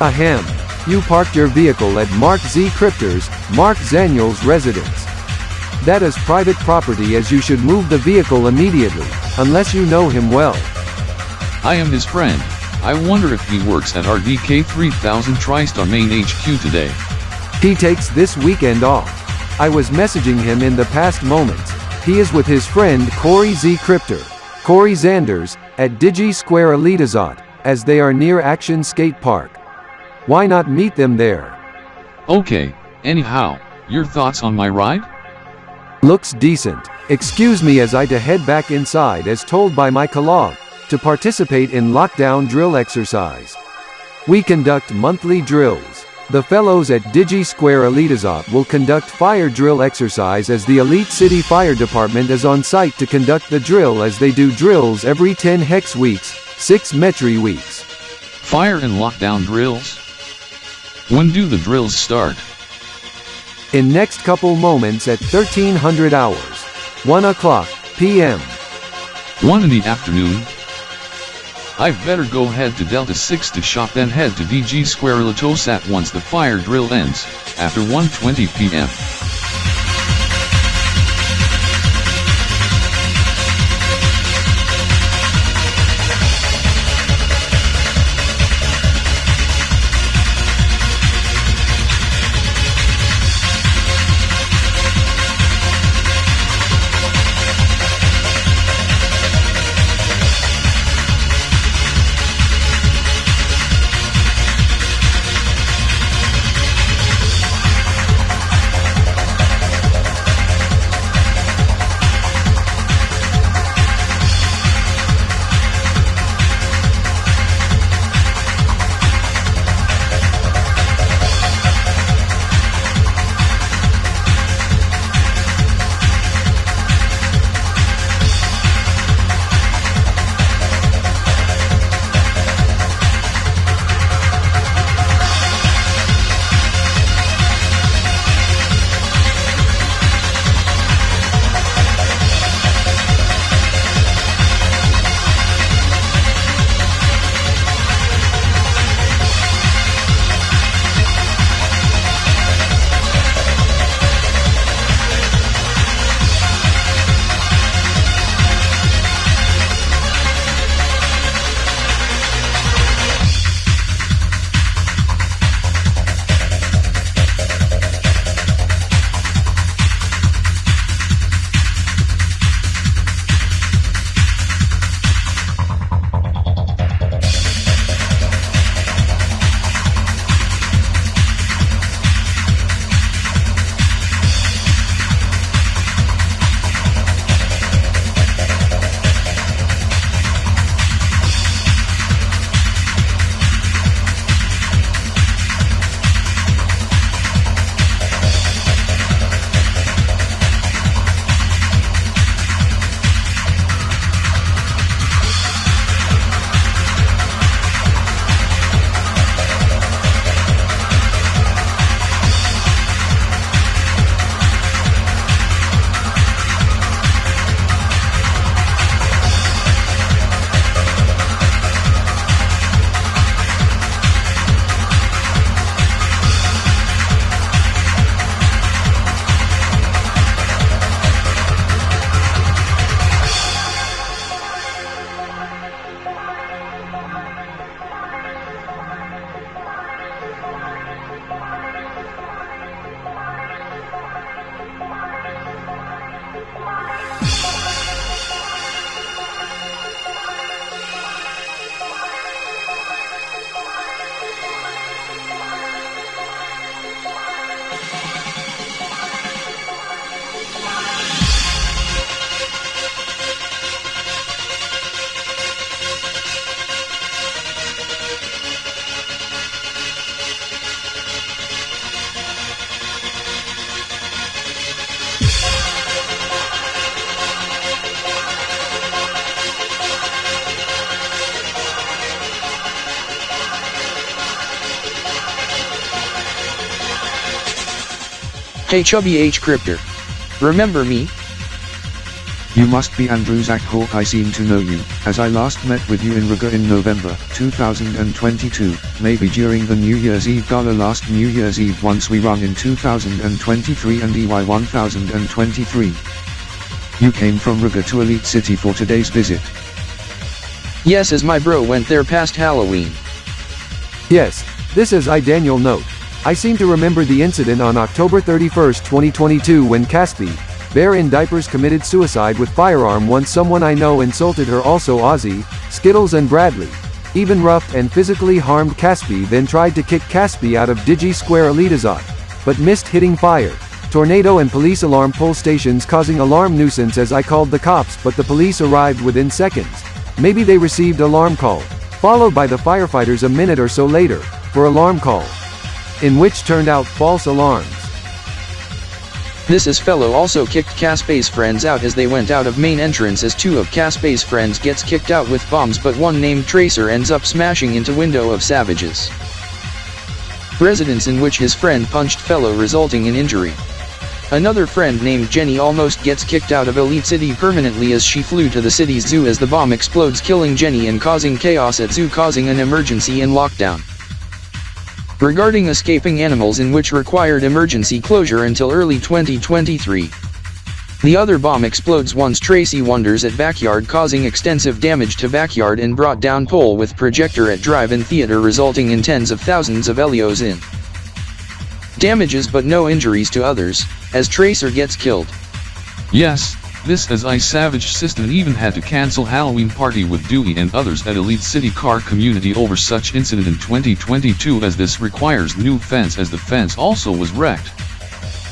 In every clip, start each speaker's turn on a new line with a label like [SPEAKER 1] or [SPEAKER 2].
[SPEAKER 1] Ahem. You parked your vehicle at Mark Z. Cryptor's, Mark Zaniel's residence. That is private property, as you should move the vehicle immediately, unless you know him well.
[SPEAKER 2] I am his friend. I wonder if he works at RDK 3000 TriStar Main HQ today.
[SPEAKER 1] He takes this weekend off. I was messaging him in the past moments. He is with his friend Corey Z. Cryptor, Corey Zanders, at Digi Square Elitizot, as they are near Action Skate Park. Why not meet them there?
[SPEAKER 2] Okay, anyhow, your thoughts on my ride?
[SPEAKER 1] Looks decent. Excuse me as I to head back inside as told by my colleague, to participate in lockdown drill exercise. We conduct monthly drills. The fellows at Digi Square Elitizot will conduct fire drill exercise as the Elite City Fire Department is on site to conduct the drill, as they do drills every 10 hex weeks, 6 metri weeks.
[SPEAKER 2] Fire and lockdown drills? When do the drills start?
[SPEAKER 1] In next couple moments at 1300 hours. 1 o'clock p.m.
[SPEAKER 2] 1 in the afternoon? I've better go head to Delta 6 to shop, then head to DG Square Elitosat once the fire drill ends, after 1:20 p.m.
[SPEAKER 3] Hey Chubby H Cryptor. Remember me? You must be Andrew Zach Hawk. I seem to know you, as I last met with you in Riga in November 2022, maybe during the New Year's Eve gala last New Year's Eve once we rung in 2023 and EY 1023. You came from Riga to Elite City for today's visit.
[SPEAKER 4] Yes, as my bro went there past Halloween.
[SPEAKER 1] Yes, this is I Daniel note. I seem to remember the incident on October 31, 2022 when Kb.P, Bear in Diapers, committed suicide with firearm once someone I know insulted her. Also Ozzie, Skittles and Bradley even roughed and physically harmed Kb.P, then tried to kick Kb.P out of Digi Square Elitazot, but missed hitting fire. Tornado and police alarm pole stations causing alarm nuisance as I called the cops, but the police arrived within seconds. Maybe they received alarm call, followed by the firefighters a minute or so later, for alarm call, in which turned out false alarms.
[SPEAKER 4] This is fellow also kicked Kb.P's friends out as they went out of main entrance as two of Kb.P's friends gets kicked out with bombs, but one named Tracer ends up smashing into window of Savage's residence, in which his friend punched fellow resulting in injury. Another friend named Jenny almost gets kicked out of Elite City permanently as she flew to the city's zoo as the bomb explodes, killing Jenny and causing chaos at zoo, causing an emergency and lockdown. Regarding escaping animals, in which required emergency closure until early 2023. The other bomb explodes once Tracy wanders at backyard, causing extensive damage to backyard and brought down pole with projector at drive-in theater, resulting in tens of thousands of LEOs in damages but no injuries to others, as Tracer gets killed.
[SPEAKER 2] Yes, this as I Savage System even had to cancel Halloween party with Dewey and others at Elite City car community over such incident in 2022, as this requires new fence as the fence also was wrecked.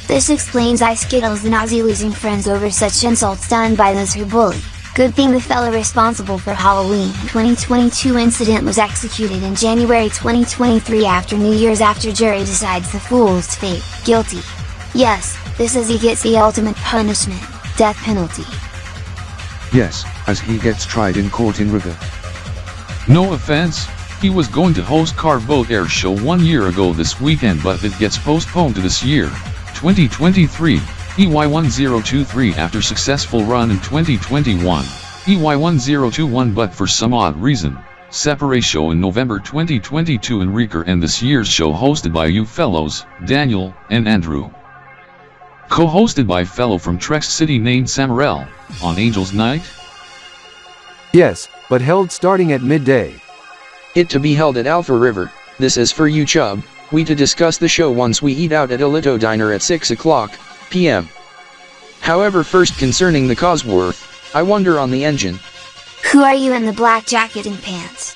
[SPEAKER 5] This explains I Skittles and Ozzie losing friends over such insults done by this her bully. Good thing the fella responsible for Halloween 2022 incident was executed in January 2023 after New Year's, after jury decides the fool's fate, guilty. Yes, this as he gets the ultimate punishment, death penalty.
[SPEAKER 3] Yes, as he gets tried in court in Riga.
[SPEAKER 2] No offense, he was going to host Car Boat Air show 1 year ago this weekend, but it gets postponed to this year, 2023. EY1023 after successful run in 2021, EY1021, but for some odd reason, separate show in November 2022 in Riga, and this year's show hosted by you fellows, Daniel and Andrew. Co-hosted by fellow from Trex City named Samarel, on Angel's Night?
[SPEAKER 1] Yes, but held starting at midday.
[SPEAKER 4] It to be held at Alpha River. This is for you Chub, we to discuss the show once we eat out at Alito Diner at 6 o'clock p.m. However, first concerning the Ozworth, I wonder on the engine.
[SPEAKER 5] Who are you in the black jacket and pants?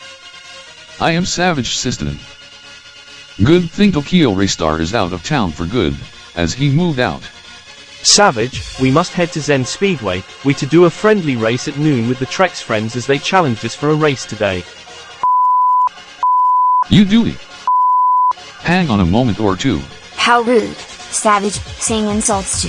[SPEAKER 2] I am Savage System. Good thing Tokyo Raystar is out of town for good, as he moved out.
[SPEAKER 6] Savage, we must head to Zen Speedway, we to do a friendly race at noon with the Trex friends as they challenged us for a race today.
[SPEAKER 2] You Dewey. Hang on a moment or two.
[SPEAKER 5] How rude, Savage, saying insults to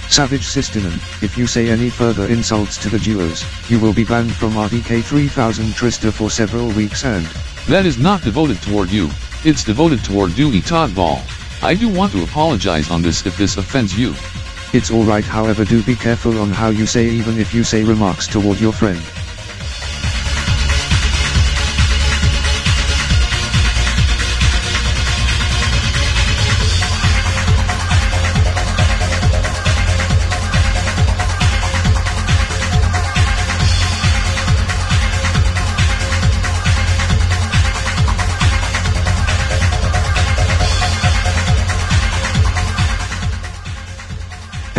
[SPEAKER 3] Savage System, if you say any further insults to the duos, you will be banned from RDK 3000 Trista for several weeks, and
[SPEAKER 2] that is not devoted toward you, it's devoted toward Dewey Toddball. I do want to apologize on this if this offends you.
[SPEAKER 3] It's alright, however do be careful on how you say, even if you say remarks toward your friend.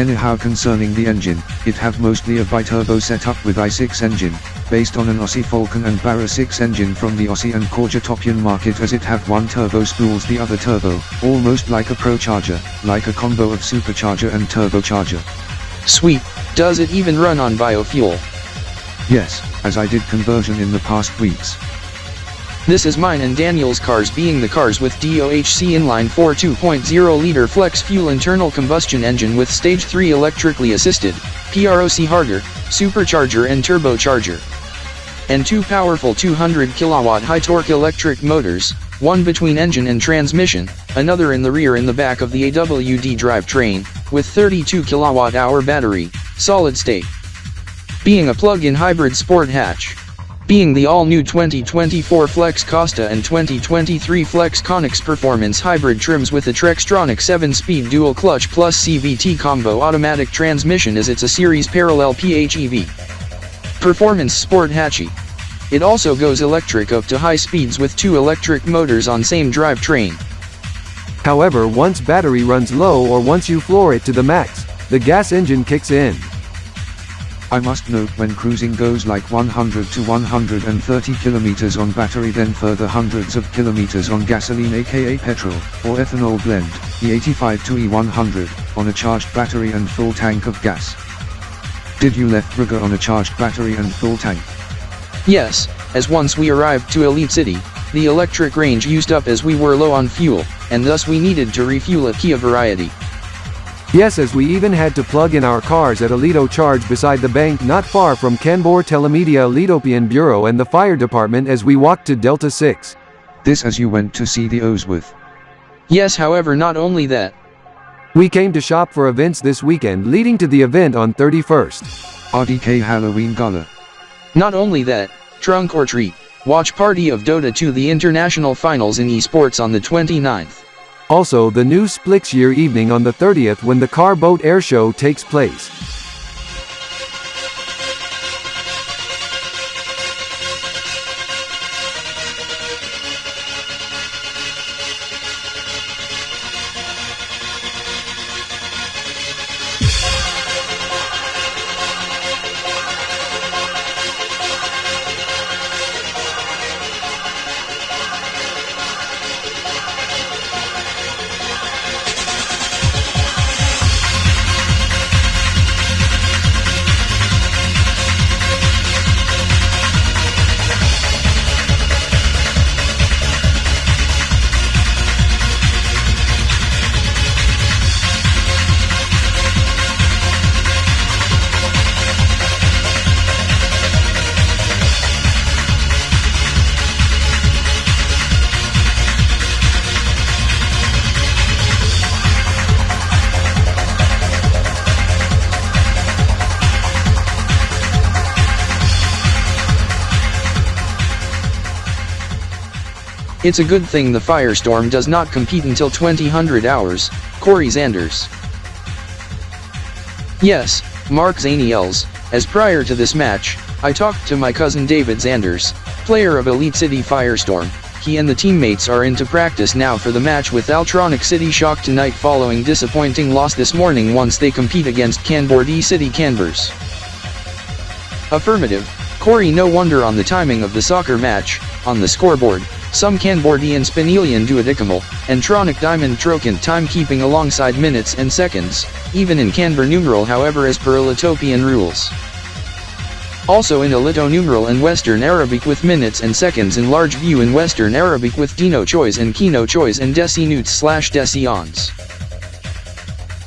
[SPEAKER 3] Anyhow, concerning the engine, it have mostly a bi-turbo setup with i6 engine, based on an Ozzie Falcon and Barra 6 engine from the Ozzie and Korjatopian market, as it have one turbo spools the other turbo, almost like a Pro Charger, like a combo of supercharger and turbocharger.
[SPEAKER 4] Sweet, does it even run on biofuel?
[SPEAKER 3] Yes, as I did conversion in the past weeks.
[SPEAKER 4] This is mine and Daniel's cars, being the cars with DOHC inline 4 2.0-liter flex fuel internal combustion engine with stage 3 electrically assisted, PROC harder, supercharger and turbocharger. And two powerful 200 kilowatt high torque electric motors, one between engine and transmission, another in the rear in the back of the AWD drivetrain, with 32 kWh battery, solid state. Being a plug-in hybrid sport hatch. Being the all-new 2024 Flex Costa and 2023 Flex Conix Performance hybrid trims with a Trex-Tronic 7-speed dual clutch plus CVT combo automatic transmission as it's a series parallel PHEV. Performance sport hatchy. It also goes electric up to high speeds with 2 electric motors on same drivetrain.
[SPEAKER 1] However, once battery runs low or once you floor it to the max, the gas engine kicks in.
[SPEAKER 3] I must note when cruising goes like 100 to 130 kilometers on battery, then further hundreds of kilometers on gasoline aka petrol, or ethanol blend, E85 to E100, on a charged battery and full tank of gas. Did you left Riga on a charged battery and full tank?
[SPEAKER 4] Yes, as once we arrived to Elite City, the electric range used up as we were low on fuel, and thus we needed to refuel at Kia Variety.
[SPEAKER 1] Yes, as we even had to plug in our cars at Alito Charge beside the bank not far from Kanbor Telemedia Alitopian Bureau and the fire department as we walked to Delta 6.
[SPEAKER 3] This as you went to see the Ozworth.
[SPEAKER 4] Yes, however, not only that.
[SPEAKER 1] We came to shop for events this weekend leading to the event on 31st.
[SPEAKER 3] RDK Halloween Gala.
[SPEAKER 4] Not only that, trunk or treat, watch party of Dota II The International Finals in esports on the 29th.
[SPEAKER 1] Also the new splix-year evening on the 30th when the car boat air show takes place.
[SPEAKER 4] It's a good thing the Firestorm does not compete until 2000 hours, Corey Zanders. Yes, Mark Zaniels, as prior to this match, I talked to my cousin David Zanders, player of Elite City Firestorm. He and the teammates are into practice now for the match with Altronic City Shock tonight following disappointing loss this morning once they compete against Kanbor City Canbers. Affirmative, Corey. No wonder on the timing of the soccer match, on the scoreboard, some Kanbor-D Spinelian duodecimal, and Tronic Diamond Trocant timekeeping alongside minutes and seconds, even in Kanbor numeral however as per Alitopian rules. Also in Alito numeral and Western Arabic with minutes and seconds in large view in Western Arabic with Dino choice and Kino choice and decinutes/decions.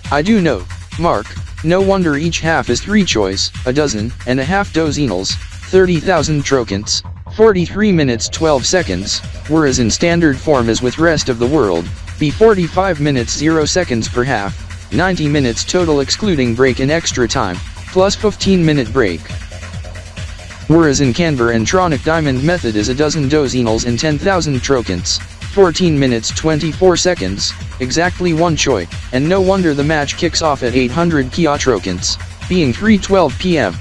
[SPEAKER 4] I do note, Mark, no wonder each half is 3 choice, a dozen, and a half dozenals, 30,000 trocants, 43 minutes 12 seconds, whereas in standard form as with rest of the world, be 45 minutes 0 seconds per half, 90 minutes total excluding break and extra time, plus 15-minute break. Whereas in Kanbor and Tronic Diamond method is a dozen dozenals and 10,000 trocants, 14 minutes 24 seconds, exactly 1 choi, and no wonder the match kicks off at 800 Kia trocants, being 3:12 p.m.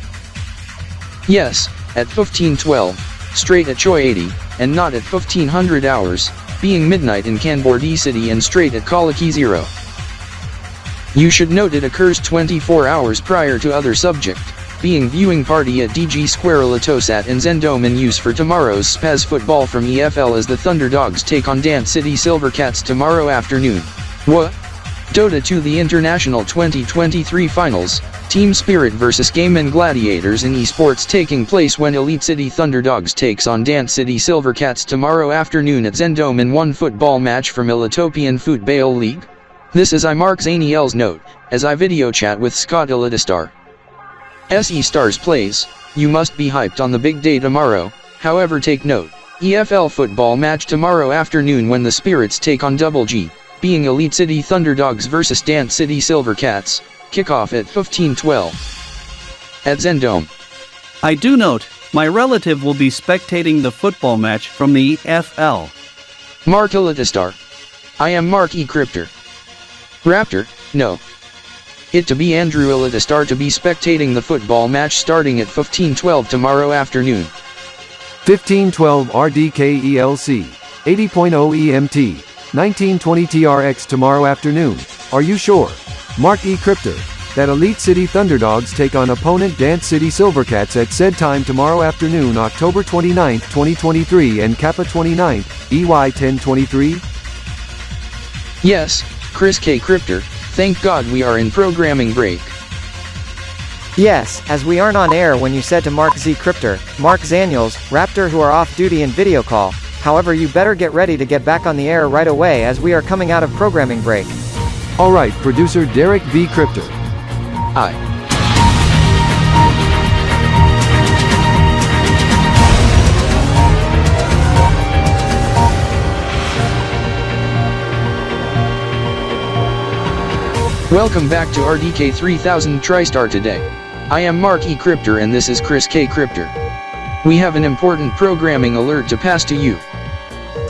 [SPEAKER 4] Yes, at 15:12. Straight at Choi 80, and not at 1500 hours, being midnight in Kanbor City and straight at Kalaki 0. You should note it occurs 24 hours prior to other subject, being viewing party at DG Square Alitosat and Zendome in use for tomorrow's Spaz football from EFL as the Thunderdogs take on Dance City Silvercats tomorrow afternoon. What? Dota II The International 2023 Finals, Team Spirit vs Game and Gladiators in esports taking place when Elite City Thunderdogs takes on Dance City Silvercats tomorrow afternoon at Zendome in one football match from Elitopian Football League. This is I Mark Zaniel's note, as I video chat with Scott Elitastar. SE Stars plays, you must be hyped on the big day tomorrow, however take note, EFL football match tomorrow afternoon when the Spirits take on Double G, being Elite City Thunderdogs vs Dance City Silvercats, kickoff at 15:12 at Zendome.
[SPEAKER 7] I do note, my relative will be spectating the football match from the EFL.
[SPEAKER 4] Mark Elitastar. I am Mark E. Cryptor. Raptor, no. It to be Andrew Elitastar to be spectating the football match starting at 15:12 tomorrow afternoon.
[SPEAKER 1] 1512 RDK-ELC, 80.0 EMT, 1920 TRX tomorrow afternoon. Are you sure? Mark E. Cryptor. That Elite City Thunderdogs take on opponent Dance City Silvercats at said time tomorrow afternoon, October 29, 2023 and Kappa 29, EY 1023?
[SPEAKER 4] Yes, Chris K. Cryptor, thank God we are in programming break.
[SPEAKER 8] Yes, as we aren't on air when you said to Mark Z. Cryptor, Mark Zaniels, Raptor who are off duty in video call, however you better get ready to get back on the air right away as we are coming out of programming break.
[SPEAKER 1] Alright, producer Derek V. Cryptor.
[SPEAKER 4] Aye. Welcome back to RDK 3000 TriStar today. I am Mark E. Cryptor and this is Chris K. Cryptor. We have an important programming alert to pass to you.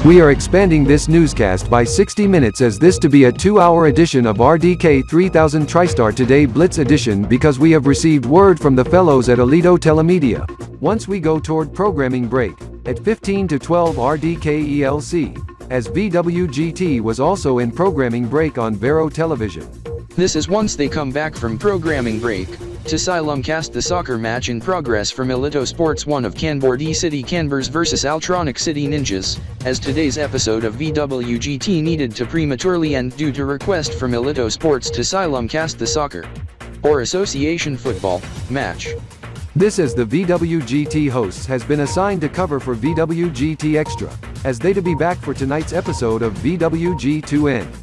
[SPEAKER 1] We are expanding this newscast by 60 minutes as this to be a 2-hour edition of RDK 3000 TriStar Today Blitz Edition because we have received word from the fellows at Alito Telemedia. Once we go toward programming break, at 15 to 12 RDK-ELC, as VWGT was also in programming break on Vero Television.
[SPEAKER 4] This is once they come back from programming break, to simulcast the soccer match in progress from Alito Sports 1 of Kanbor City Canbers vs Altronic City Ninjas, as today's episode of VWGT needed to prematurely end due to request from Alito Sports to simulcast the soccer, or association football, match.
[SPEAKER 1] This as the VWGT hosts has been assigned to cover for VWGT Extra, as they to be back for tonight's episode of VWG2N.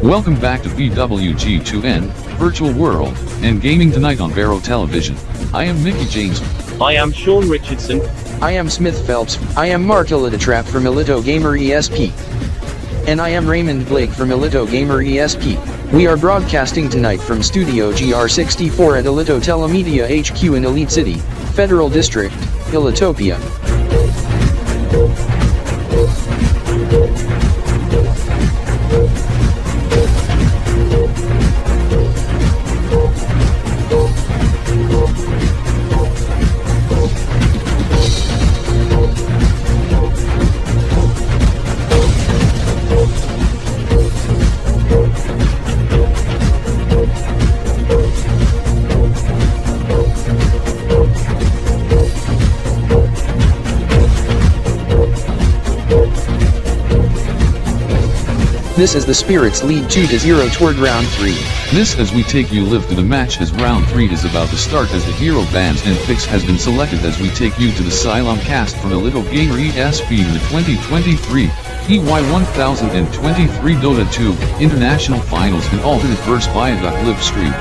[SPEAKER 2] Welcome back to VWG2N, Virtual World, and Gaming tonight on Vero Television. I am Mickey James.
[SPEAKER 6] I am Sean Richardson.
[SPEAKER 4] I am Smith Phelps. I am Mark Illidatrap from Ilito Gamer ESP. And I am Raymond Blake from Ilito Gamer ESP. We are broadcasting tonight from Studio GR64 at Ilito Telemedia HQ in Elite City, Federal District, Ilitopia. This is the Spirits lead 2-0 toward round 3.
[SPEAKER 2] This as we take you live to the match as round 3 is about to start as the hero bands and picks has been selected as we take you to the Cylon cast from Ilito Gamer ESP in the 2023 EY1023 Dota II International Finals and alternate verse Viaduct live stream.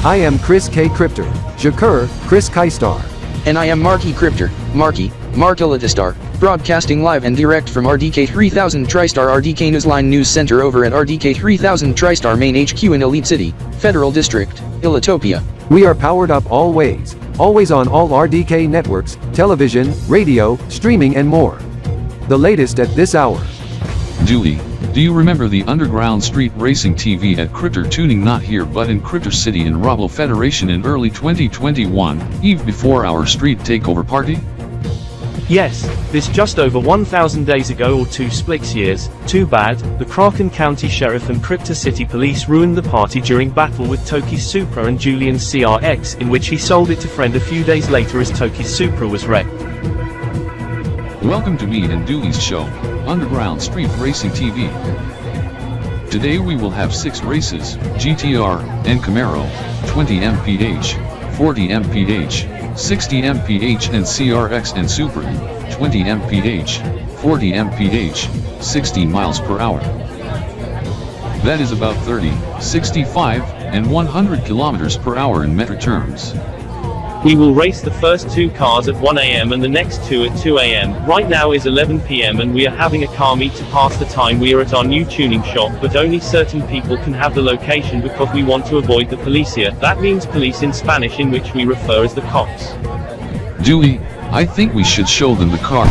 [SPEAKER 1] I am Chris K. Cryptor, Jakur, Chris Kaistar.
[SPEAKER 4] And I am Marky Cryptor, Mark Illitastar, broadcasting live and direct from RDK 3000 TriStar RDK Newsline News Center over at RDK 3000 TriStar Main HQ in Elite City, Federal District, Ilitopia.
[SPEAKER 1] We are powered up always on all RDK networks, television, radio, streaming and more. The latest at this hour.
[SPEAKER 2] Dewey, do you remember the underground street racing TV at Cryptor Tuning not here but in Cryptor City in Roblo Federation in early 2021, eve before our street takeover party?
[SPEAKER 6] Yes, this just over 1,000 days ago or 2 splix-years. Too bad, the Kraken County Sheriff and Cryptor City Police ruined the party during battle with Toki's Supra and Julian's CRX, in which he sold it to friend a few days later as Toki's Supra was wrecked.
[SPEAKER 2] Welcome to me and Dewey's show, Underground Street Racing TV. Today we will have 6 races, GTR, and Camaro, 20 mph, 40 mph, 60 mph and CRX and Supra, 20 mph, 40 mph, 60 miles per hour. That is about 30, 65, and 100 kilometers per hour in metric terms.
[SPEAKER 6] We will race the first 2 cars at 1 AM and the next 2 at 2 AM. Right now is 11 PM and we are having a car meet to pass the time. We are at our new tuning shop, but only certain people can have the location because we want to avoid the policia. That means police in Spanish, in which we refer as the cops.
[SPEAKER 2] Dewey, I think we should show them the car.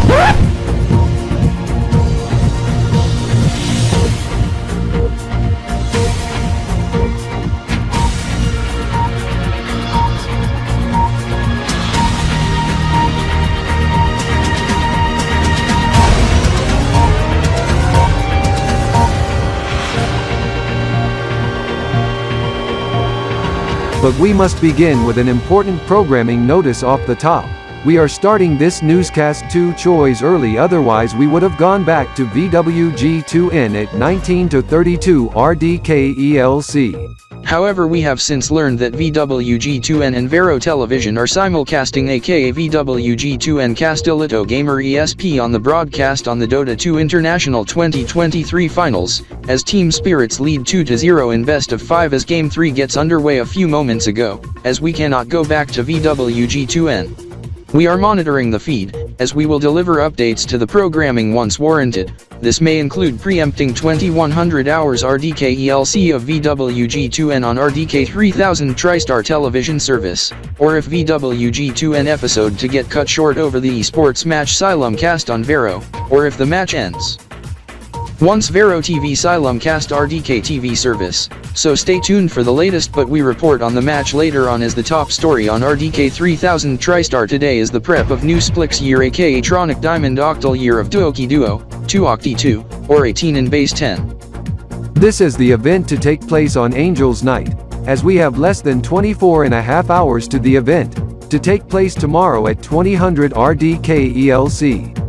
[SPEAKER 1] But we must begin with an important programming notice off the top. We are starting this newscast 2 choice early, otherwise we would have gone back to VWG2N at 19 to 32 RDK-ELC.
[SPEAKER 4] However, we have since learned that VWG2N and Vero Television are simulcasting aka VWG2N cast AUTO-Gamer ESP on the broadcast on the Dota II International 2023 finals, as Team Spirits lead 2-0 in best of 5 as Game 3 gets underway a few moments ago, as we cannot go back to VWG2N. We are monitoring the feed, as we will deliver updates to the programming once warranted. This may include preempting 2100 hours RDK-ELC of VWG2N on RDK 3000 TriStar television service, or if VWG2N episode to get cut short over the esports match simulcast on Vero, or if the match ends once Vero TV simulcast RDK TV service, so stay tuned for the latest, but we report on the match later on as the top story on RDK 3000 TriStar today is the prep of new splix-year aka Tronic Diamond Octal Year of Duoki Duo, 2 Octi 2, or 18 in base 10.
[SPEAKER 1] This is the event to take place on Angels Night, as we have less than 24.5 hours to the event, to take place tomorrow at 2000 RDK-ELC.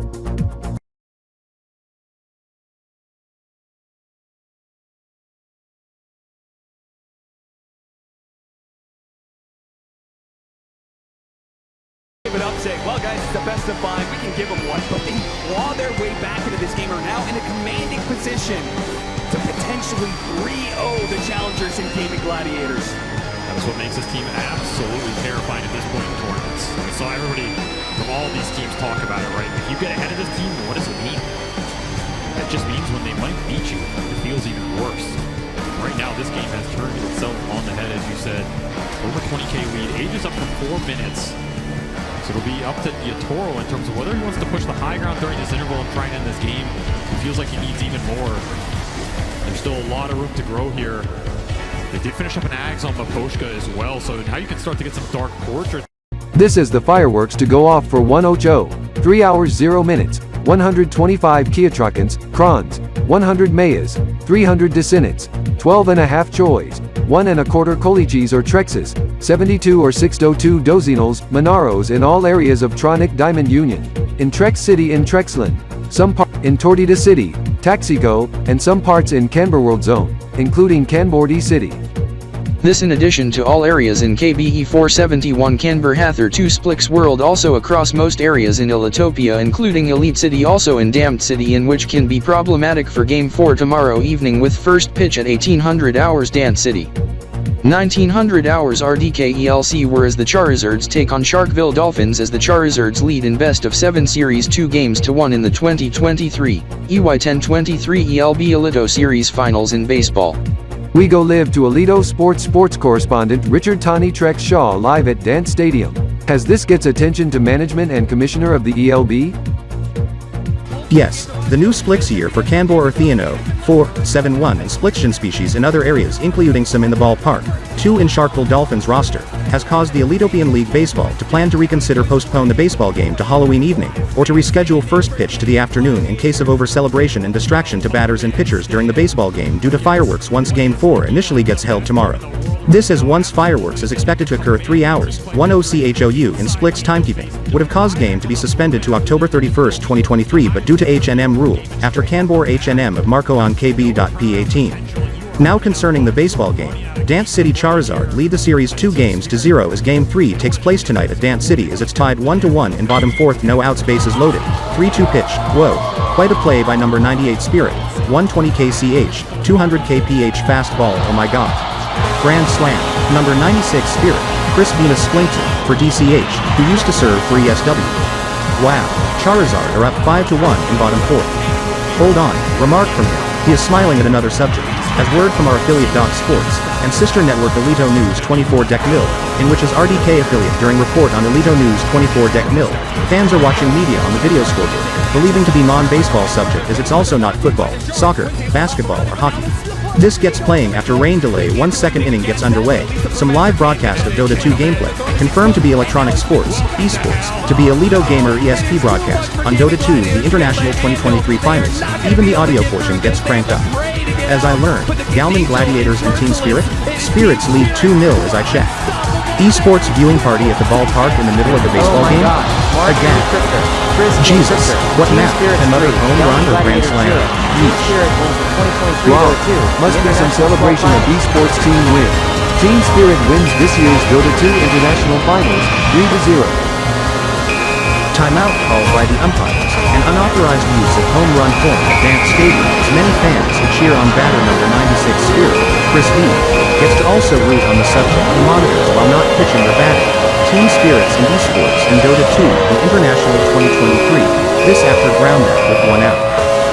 [SPEAKER 9] Well, guys, it's the best of 5. We can give them one, but they claw their way back into this game, are now in a commanding position to potentially 3-0 the challengers in Gaming Gladiators.
[SPEAKER 10] That's what makes this team absolutely terrifying at this point in tournaments. We saw everybody from all these teams talk about it, right? If you get ahead of this team, what does it mean? That just means when they might beat you, it feels even worse. Right now, this game has turned itself on the head, as you said. Over 20k lead, Age is up for 4 minutes. So it'll be up to Yatoro in terms of whether he wants to push the high ground during this interval and try and end this game. He feels like he needs even more. There's still a lot of room to grow here. They did finish up an Ags on Maposhka as well, so now you can start to get some Dark Portraits.
[SPEAKER 1] This is the fireworks to go off for 1-0, 3 hours 0 minutes, 125 Kiatrakans, Krons, 100 Mayas, 300 Desinits, 12.5 Choys, 1.25 Kolichis or Trexes, 72 or 602 Dozinals, Monaros in all areas of Tronic Diamond Union, in Trex City in Trexland, some part in Tortita City, Taxico, and some parts in Kanbor World Zone, including Kanbor City.
[SPEAKER 4] This in addition to all areas in Kb.P 471 Kanbor Hather 2 Splix World, also across most areas in Elitopia including Elite City, also in Damned City, in which can be problematic for Game 4 tomorrow evening with first pitch at 1800 hours Dance City. 1900 hours RDK-ELC, whereas the Charizards take on Sharkville Dolphins as the Charizards lead in best of 7 series 2-1 in the 2023 EY1023 ELB Alito Series Finals in baseball.
[SPEAKER 1] We go live to Alito sports correspondent Richard Tani Trex Shaw live at Dance Stadium. As this gets attention to management and commissioner of the ELB?
[SPEAKER 11] Yes, the new splix-year for Kanbor Theano, 471 and splixion species in other areas including some in the ballpark, 2 in Sharkville Dolphins roster, has caused the Elitopian League Baseball to plan to reconsider postpone the baseball game to Halloween evening, or to reschedule first pitch to the afternoon in case of over-celebration and distraction to batters and pitchers during the baseball game due to fireworks once Game 4 initially gets held tomorrow. This, as once fireworks is expected to occur 3 hours, 10 CHOU in Splix timekeeping, would have caused game to be suspended to October 31, 2023, but due to HNM rule, after Kanbor HNM of Marco on Kb.P 18. Now concerning the baseball game, Dance City Charizard lead the series 2-0 as Game 3 takes place tonight at Dance City as it's tied 1-1 in bottom 4th, no outs, bases loaded, 3-2 pitch, whoa, quite a play by number 98 Spirit, 120 kch, 200 kph fastball, oh my god. Grand Slam, number 96 Spirit, Chris Venus Splinkton, for DCH, who used to serve for ESW. Wow, Charizard are up 5-1 in bottom 4th. Hold on, remark from him, he is smiling at another subject, as word from our affiliate Doc Sports, and sister network Alito News 24 Deck Mill, in which is RDK affiliate during report on Alito News 24 Deck Mill. Fans are watching media on the video scoreboard, believing to be non-baseball subject as it's also not football, soccer, basketball or hockey. This gets playing after rain delay 1 second inning gets underway, some live broadcast of Dota 2 gameplay, confirmed to be Electronic Sports, Esports, to be Alito Gamer ESP broadcast, on Dota II The International 2023 Finals, even the audio portion gets cranked up. As I learned, Galman Gladiators and Team Spirit? Spirits lead 2-0 as I check. Esports viewing party at the ballpark in the middle of the baseball game? Again. Jesus, what map? Another home run or grand slam?
[SPEAKER 1] Wow, must be some celebration of esports team win. Team Spirit wins this year's Dota II International Finals, 3-0.
[SPEAKER 11] Timeout called by the umpires, and unauthorized use of home run form at Dance Stadium as many fans who cheer on batter number 96 Spirit, Chris B, gets to also root on the subject of monitors while not pitching or batting. Team Spirits in esports in Dota II The International 2023, this after ground out with 1 out.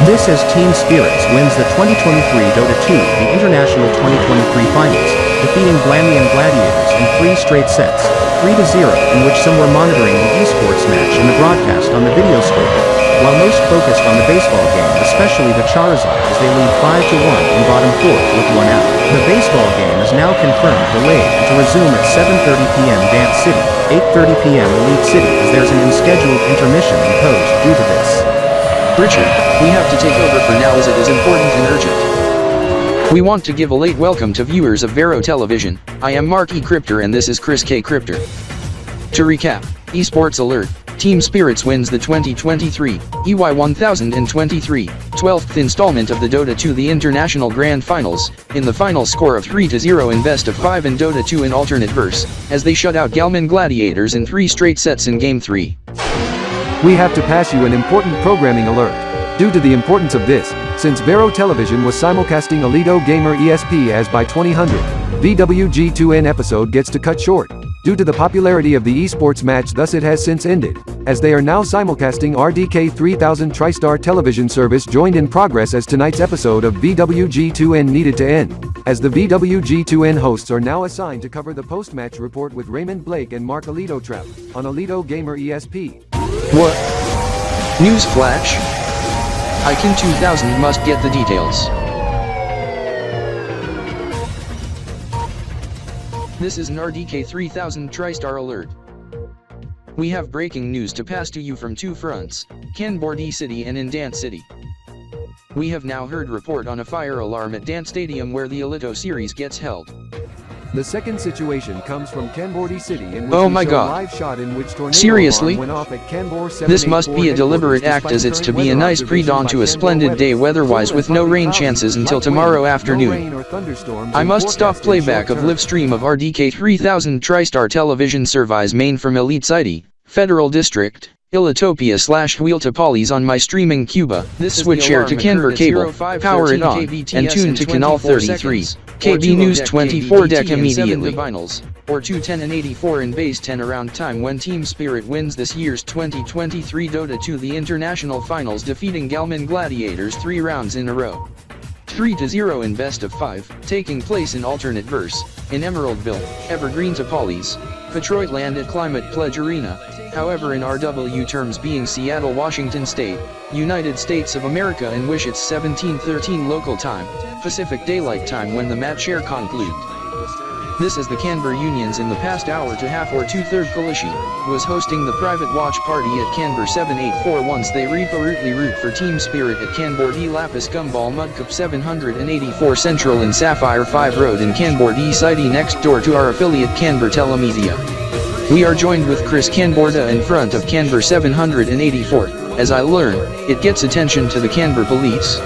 [SPEAKER 11] This as Team Spirits wins the 2023 Dota II The International 2023 Finals, defeating Blammy and Gladiators in 3 straight sets, 3-0, in which some were monitoring the esports match in the broadcast on the video scoreboard, while most focused on the baseball game, especially the Charizard, as they lead 5-1 in bottom 4th with 1 out. The baseball game is now confirmed delayed and to resume at 7:30 p.m. Dance City, 8:30 p.m. Elite City, as there's an unscheduled intermission imposed due to this.
[SPEAKER 4] Richard, we have to take over for now as it is important and urgent. We want to give a late welcome to viewers of Vero Television. I am Mark E. Cryptor and this is Chris K. Cryptor. To recap, Esports Alert, Team Spirits wins the 2023 EY1023 12th installment of the Dota II The International Grand Finals, in the final score of 3-0 in best of 5 in Dota II in alternate verse, as they shut out Galman Gladiators in 3 straight sets in Game 3.
[SPEAKER 1] We have to pass you an important programming alert. Due to the importance of this, since Vero Television was simulcasting Alito Gamer ESP as by 2000, VWG2N episode gets to cut short. Due to the popularity of the esports match, thus it has since ended, as they are now simulcasting RDK 3000 TriStar television service joined in progress as tonight's episode of VWG2N needed to end, as the VWG2N hosts are now assigned to cover the post-match report with Raymond Blake and Mark Alito Trap, on Alito Gamer ESP.
[SPEAKER 4] What? News flash? Icon 2000 must get the details. This is an RDK 3000 TriStar alert. We have breaking news to pass to you from 2 fronts, Kanbor City and in Dance City. We have now heard report on a fire alarm at Dance Stadium where the Alito series gets held.
[SPEAKER 1] The second situation comes from Kanbor City, in which
[SPEAKER 4] oh my
[SPEAKER 1] we show
[SPEAKER 4] god.
[SPEAKER 1] Live shot in which tornado
[SPEAKER 4] Seriously?
[SPEAKER 1] alarm went off at Kanbor
[SPEAKER 4] This must be a deliberate act, as it's to be a nice pre-dawn to a splendid day weather-wise with no rain chances until tomorrow afternoon. I must stop playback of live stream of RDK 3000 TriStar television service main from Elite City, Federal District, Ilitopia/Wheel Polys on my streaming Cuba. This switch share to Kanbor cable, power it on, and tune to Canal 33. KB News 24 deck immediately. Vinyls, or 210 and 84 in base 10 around time when Team Spirit wins this year's 2023 Dota II The International Finals, defeating Galman Gladiators 3 rounds in a row. 3-0 in best of 5, taking place in alternate verse, in Emeraldville, Evergreen to Polys, Detroitland at Climate Pledge Arena, however in RW terms being Seattle, Washington State, United States of America, and wish it's 17:13 local time, Pacific Daylight Time when the match share conclude. This is the Kanbor Unions in the past hour to half or 2/3 Kalishi, was hosting the private watch party at Kanbor 784 once they repeatedly root for Team Spirit at Kanbor D Lapis Gumball Mudcup 784 Central and Sapphire 5 Road in Kanbor D City, next door to our affiliate Kanbor Telemedia. We are joined with Chris Kanborda in front of Kanbor 784, as I learn, it gets attention to the Kanbor police.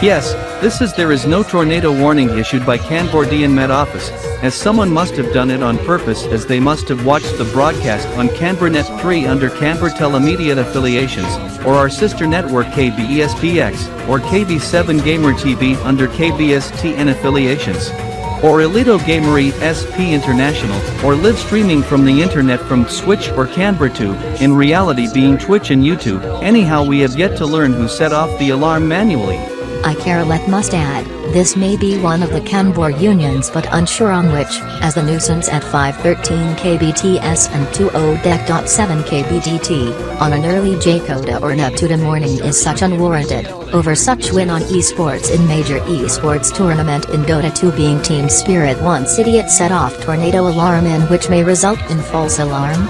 [SPEAKER 7] Yes, this is there is no tornado warning issued by Kanbor D and Met Office, as someone must have done it on purpose, as they must have watched the broadcast on KanborNet 3 under Kanbor Telemedia affiliations, or our sister network KBESPX, or KB7 Gamer TV under KBSTN affiliations, or Alito Gamer ESP International, or live streaming from the internet from Switch or KanborTube, in reality being Twitch and YouTube. Anyhow, we have yet to learn who set off the alarm manually.
[SPEAKER 12] I Carolet must add, this may be one of the Kanbor unions but unsure on which, as the nuisance at 513 kbts and 20.7 kbdt, on an early J-Coda or Neptune morning is such unwarranted, over such win on esports in major esports tournament in Dota 2 being Team Spirit 1 City it set off tornado alarm in which may result in false alarm.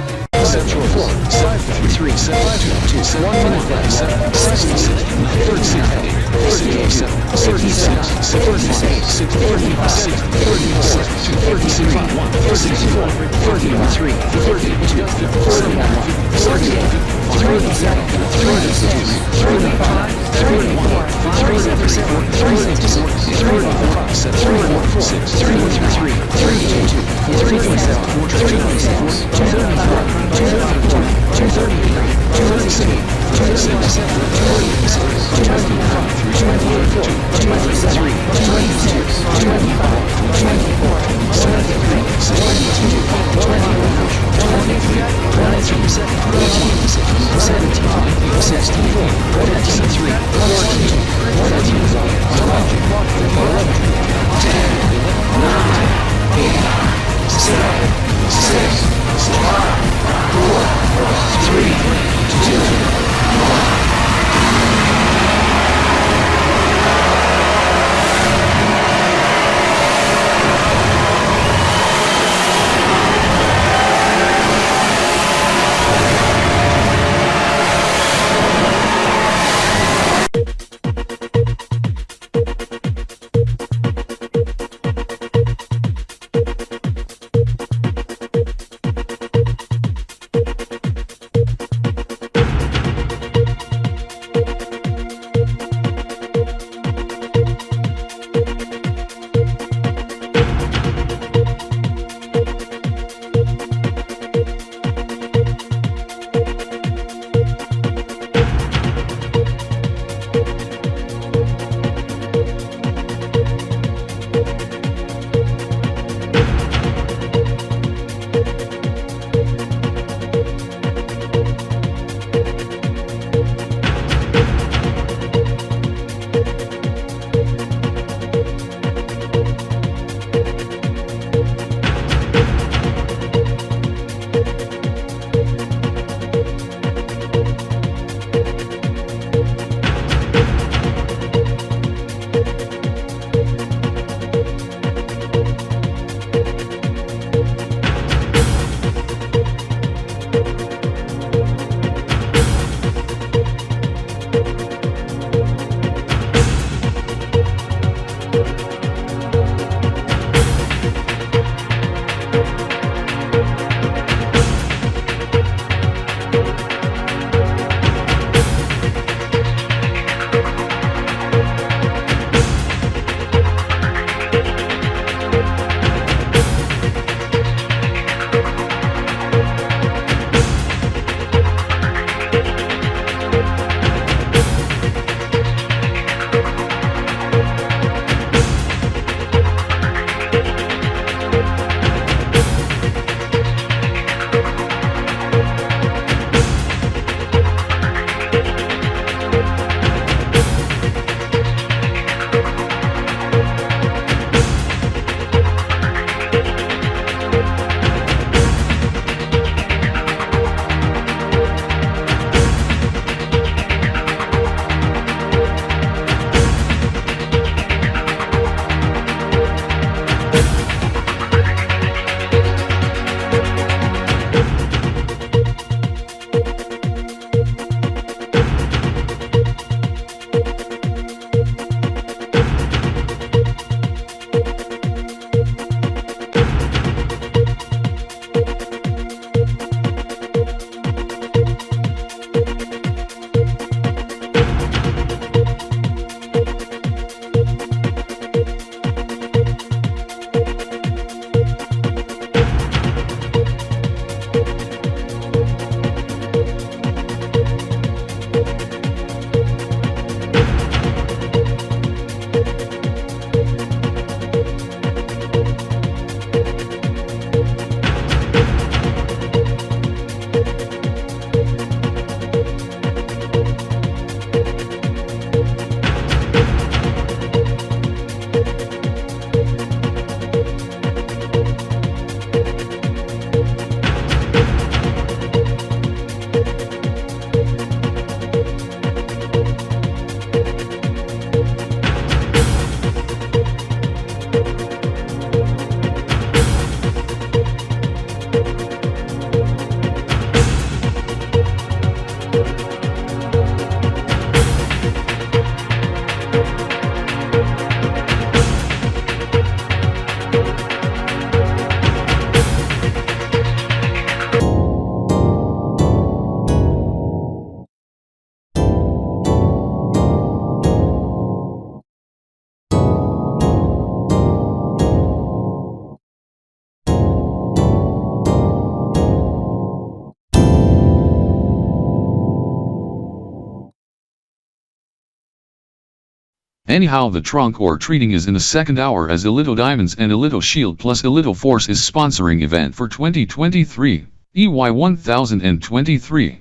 [SPEAKER 2] Anyhow, the trunk or treating is in the second hour as Elito Diamonds and Elito Shield plus Elito Force is sponsoring event for 2023, EY 1023.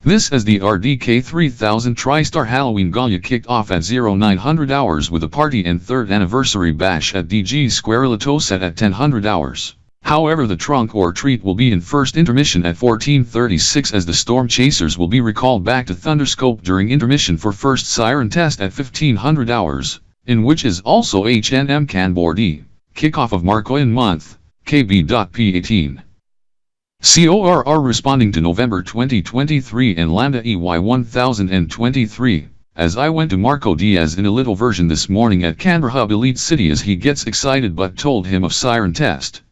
[SPEAKER 2] This as the RDK 3000 TriStar Halloween Gala kicked off at 0900 hours with a party and 3rd anniversary bash at DG Square Elito set at 1000 hours. However, the trunk or treat will be in first intermission at 14:36 as the Storm Chasers will be recalled back to Thunderscope during intermission for first siren test at 1500 hours, in which is also HNM Kanbor-D, kickoff of Marcoyan month, Kb.P 18. CORR responding to November 2023 and Lambda EY 1023, as I went to Marco Diaz in a little version this morning at Canberra Hub Elite City as he gets excited but told him of siren test.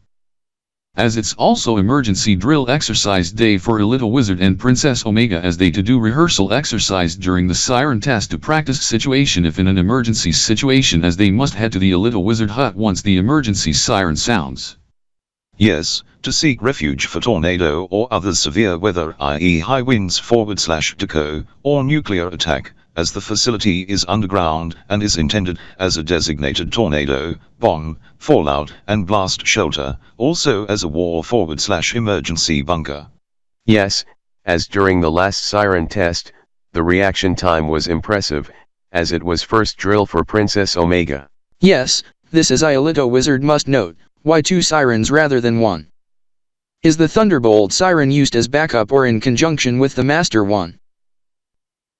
[SPEAKER 2] As it's also emergency drill exercise day for Elito Wizard and Princess Omega as they to do rehearsal exercise during the siren test to practice situation if in an emergency situation as they must head to the Elito Wizard hut once the emergency siren sounds.
[SPEAKER 13] Yes, to seek refuge for tornado or other severe weather, i.e. high winds /deco, or nuclear attack, as the facility is underground and is intended as a designated tornado, bomb, fallout and blast shelter, also as a war /emergency bunker.
[SPEAKER 14] Yes, as during the last siren test, the reaction time was impressive, as it was first drill for Princess Omega.
[SPEAKER 4] Yes, this is Elito Wizard must note, why 2 sirens rather than 1? Is the Thunderbolt siren used as backup or in conjunction with the Master one?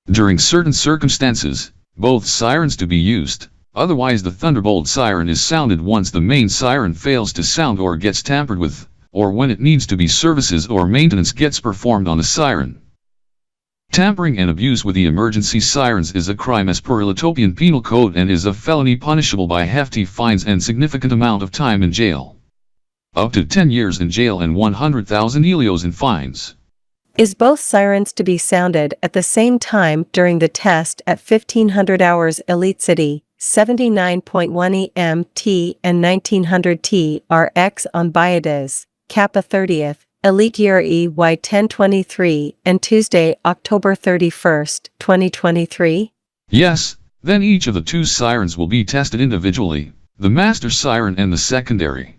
[SPEAKER 2] During certain circumstances, both sirens to be used, otherwise the Thunderbolt siren is sounded once the main siren fails to sound or gets tampered with, or when it needs to be services or maintenance gets performed on a siren. Tampering and abuse with the emergency sirens is a crime as per Elitopian Penal Code and is a felony punishable by hefty fines and significant amount of time in jail. Up to 10 years in jail and 100,000 Elios in fines.
[SPEAKER 15] Is both sirens to be sounded at the same time during the test at 1500 hours Elite City, 79.1 EM/T and 1900 TRX on Biades, Kappa 30th, Elite Year EY 1023 and Tuesday, October 31st, 2023?
[SPEAKER 2] Yes, then each of the 2 sirens will be tested individually, the master siren and the secondary.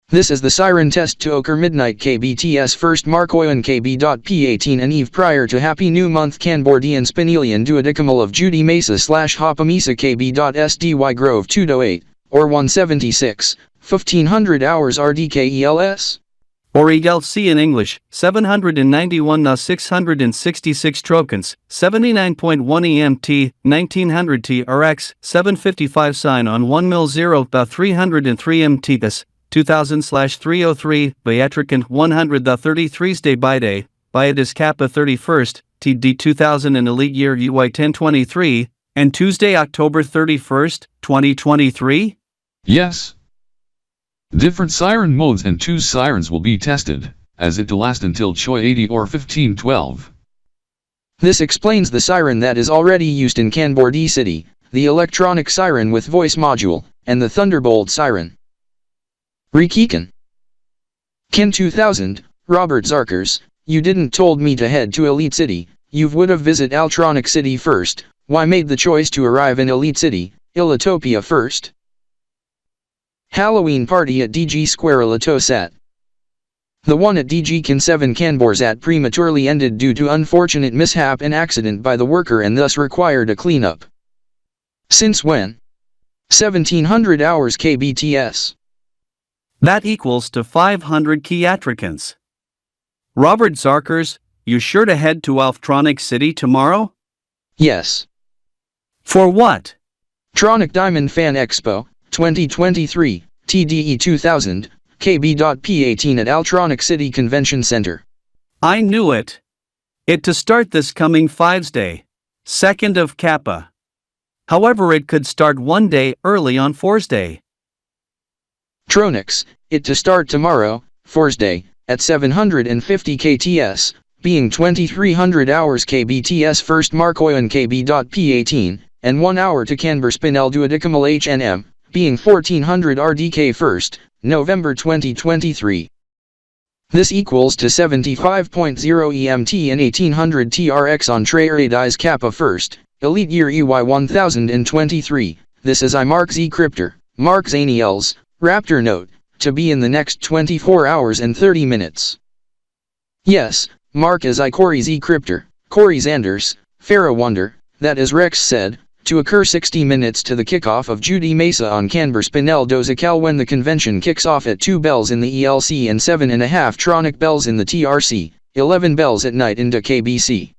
[SPEAKER 4] This is the siren test to occur midnight KBTS first Marcoyan Kb.P 18 and Eve prior to Happy New Month Kanbor-D and Spinelian duodecimal of Judy Mesa /Hopamisa Kb.SDY Grove 208, or 176, 1500 hours RDK-ELS.
[SPEAKER 7] Or ELC in English, 791 na 666 trokans, 79.1 EMT, 1900 TRX, 755 sign on 1 mil 0 303 MTs. 2000/303, Beatricant 100 day by day, Biades Kappa 31st, TD 2000 and Elite Year UY 1023, and Tuesday, October 31st, 2023?
[SPEAKER 2] Yes. Different siren modes and 2 sirens will be tested, as it to last until Choi 80 or 1512.
[SPEAKER 4] This explains the siren that is already used in Kanbor-D City, the electronic siren with voice module, and the Thunderbolt siren. Rexikan. Ken 2000, Robert Zarkers, you didn't told me to head to Elite City, you would have visit Altronic City first, why made the choice to arrive in Elite City, Elitopia first? Halloween party at DG Square Elito Sat. The one at DG Can 7 Kanborsat prematurely ended due to unfortunate mishap and accident by the worker and thus required a cleanup. Since when? 1700 hours KBTS.
[SPEAKER 7] That equals to 500 Kiatricans. Robert Zarkers, you sure to head to Altronic City tomorrow?
[SPEAKER 4] Yes.
[SPEAKER 7] For what?
[SPEAKER 4] Tronic Diamond Fan Expo, 2023, TDE 2000, Kb.P 18 at Altronic City Convention Center.
[SPEAKER 7] I knew it. It to start this coming 5's day, 2nd of Kappa. However, it could start one day early on 4's day.
[SPEAKER 4] Tronix, it to start tomorrow, 4's day, at 750 KTS, being 2300 hours KBTS first Markoyan Kb.P 18, and 1 hour to Kanbor-spinel duodecimal HNM, being 1400 RDK first, November 2023. This equals to 75.0 EMT and 1800 TRX on TREX Kappa first, Elite Year EY 1023. This is I Mark Z Cryptor, Mark Zaniels, Raptor Note, to be in the next 24 hours and 30 minutes. Yes, Mark as I Corey Z Cryptor, Corey Zanders, Fera Wonder, that as Rex said, to occur 60 minutes to the kickoff of Judy Mesa on Kanbor-spinel Dozacal when the convention kicks off at 2 bells in the ELC and 7.5 Tronic bells in the TRC, 11 bells at night into KBC.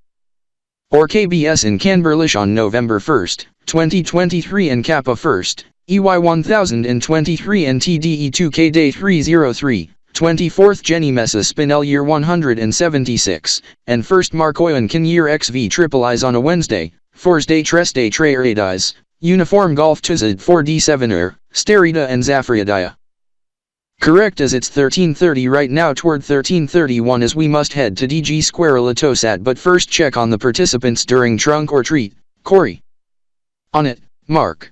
[SPEAKER 4] Or KBS in Kanberlish on November 1st, 2023 and Kappa 1st, EY 1023 and TDE2K Day 303, 24th Jenny Mesa Spinel Year 176, and 1st Markoyan Kan Year XV Triple Eyes on a Wednesday, 4's day Tres Day Treyadies, Uniform Golf Tuzad 4D7er, Sterida and Zafriadia. Correct as it's 13:30 right now toward 13:31 as we must head to DG Square Latosat but first check on the participants during trunk or treat, Corey. On it, Mark.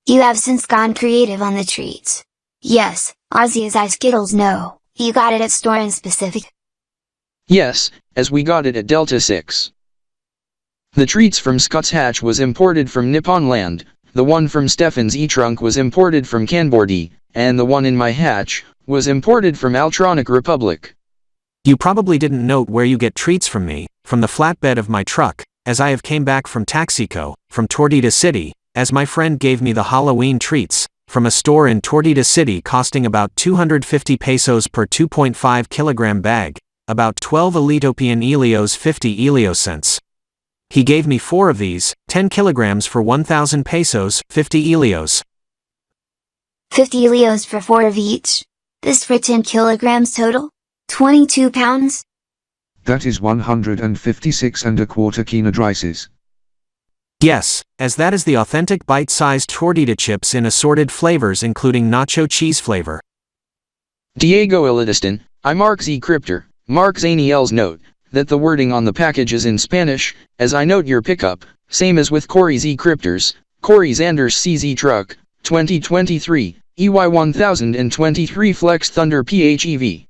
[SPEAKER 5] You have since gone creative on the treats. Yes, Ozzie as I Skittles no, you got it at store in specific.
[SPEAKER 4] Yes, as we got it at Delta 6. The treats from Scott's Hatch was imported from Nippon Land, the one from Stefan's E-Trunk was imported from Kanbor-D, and the one in my hatch was imported from Altronic Republic.
[SPEAKER 16] You probably didn't note where you get treats from me, from the flatbed of my truck, as I have came back from Taxico, from Tordita City, as my friend gave me the Halloween treats, from a store in Tordita City costing about 250 pesos per 2.5 kilogram bag, about 12 Elitopian Elios 50 Elios cents. He gave me 4 of these, 10 kilograms for 1,000 pesos, 50 Elios.
[SPEAKER 5] 50 Elios for 4 of each? This for 10 kilograms total? 22 pounds?
[SPEAKER 3] That is 156 and a quarter kinodrices.
[SPEAKER 16] Yes, as that is the authentic bite-sized tortilla chips in assorted flavors including nacho cheese flavor.
[SPEAKER 4] Diego Elidiston, I Mark Z Cryptor, Mark Zaniel's note, that the wording on the package is in Spanish, as I note your pickup, same as with Corey Z Cryptors, Corey Zanders CZ Truck, 2023, EY 1023 Flex Thunder PHEV.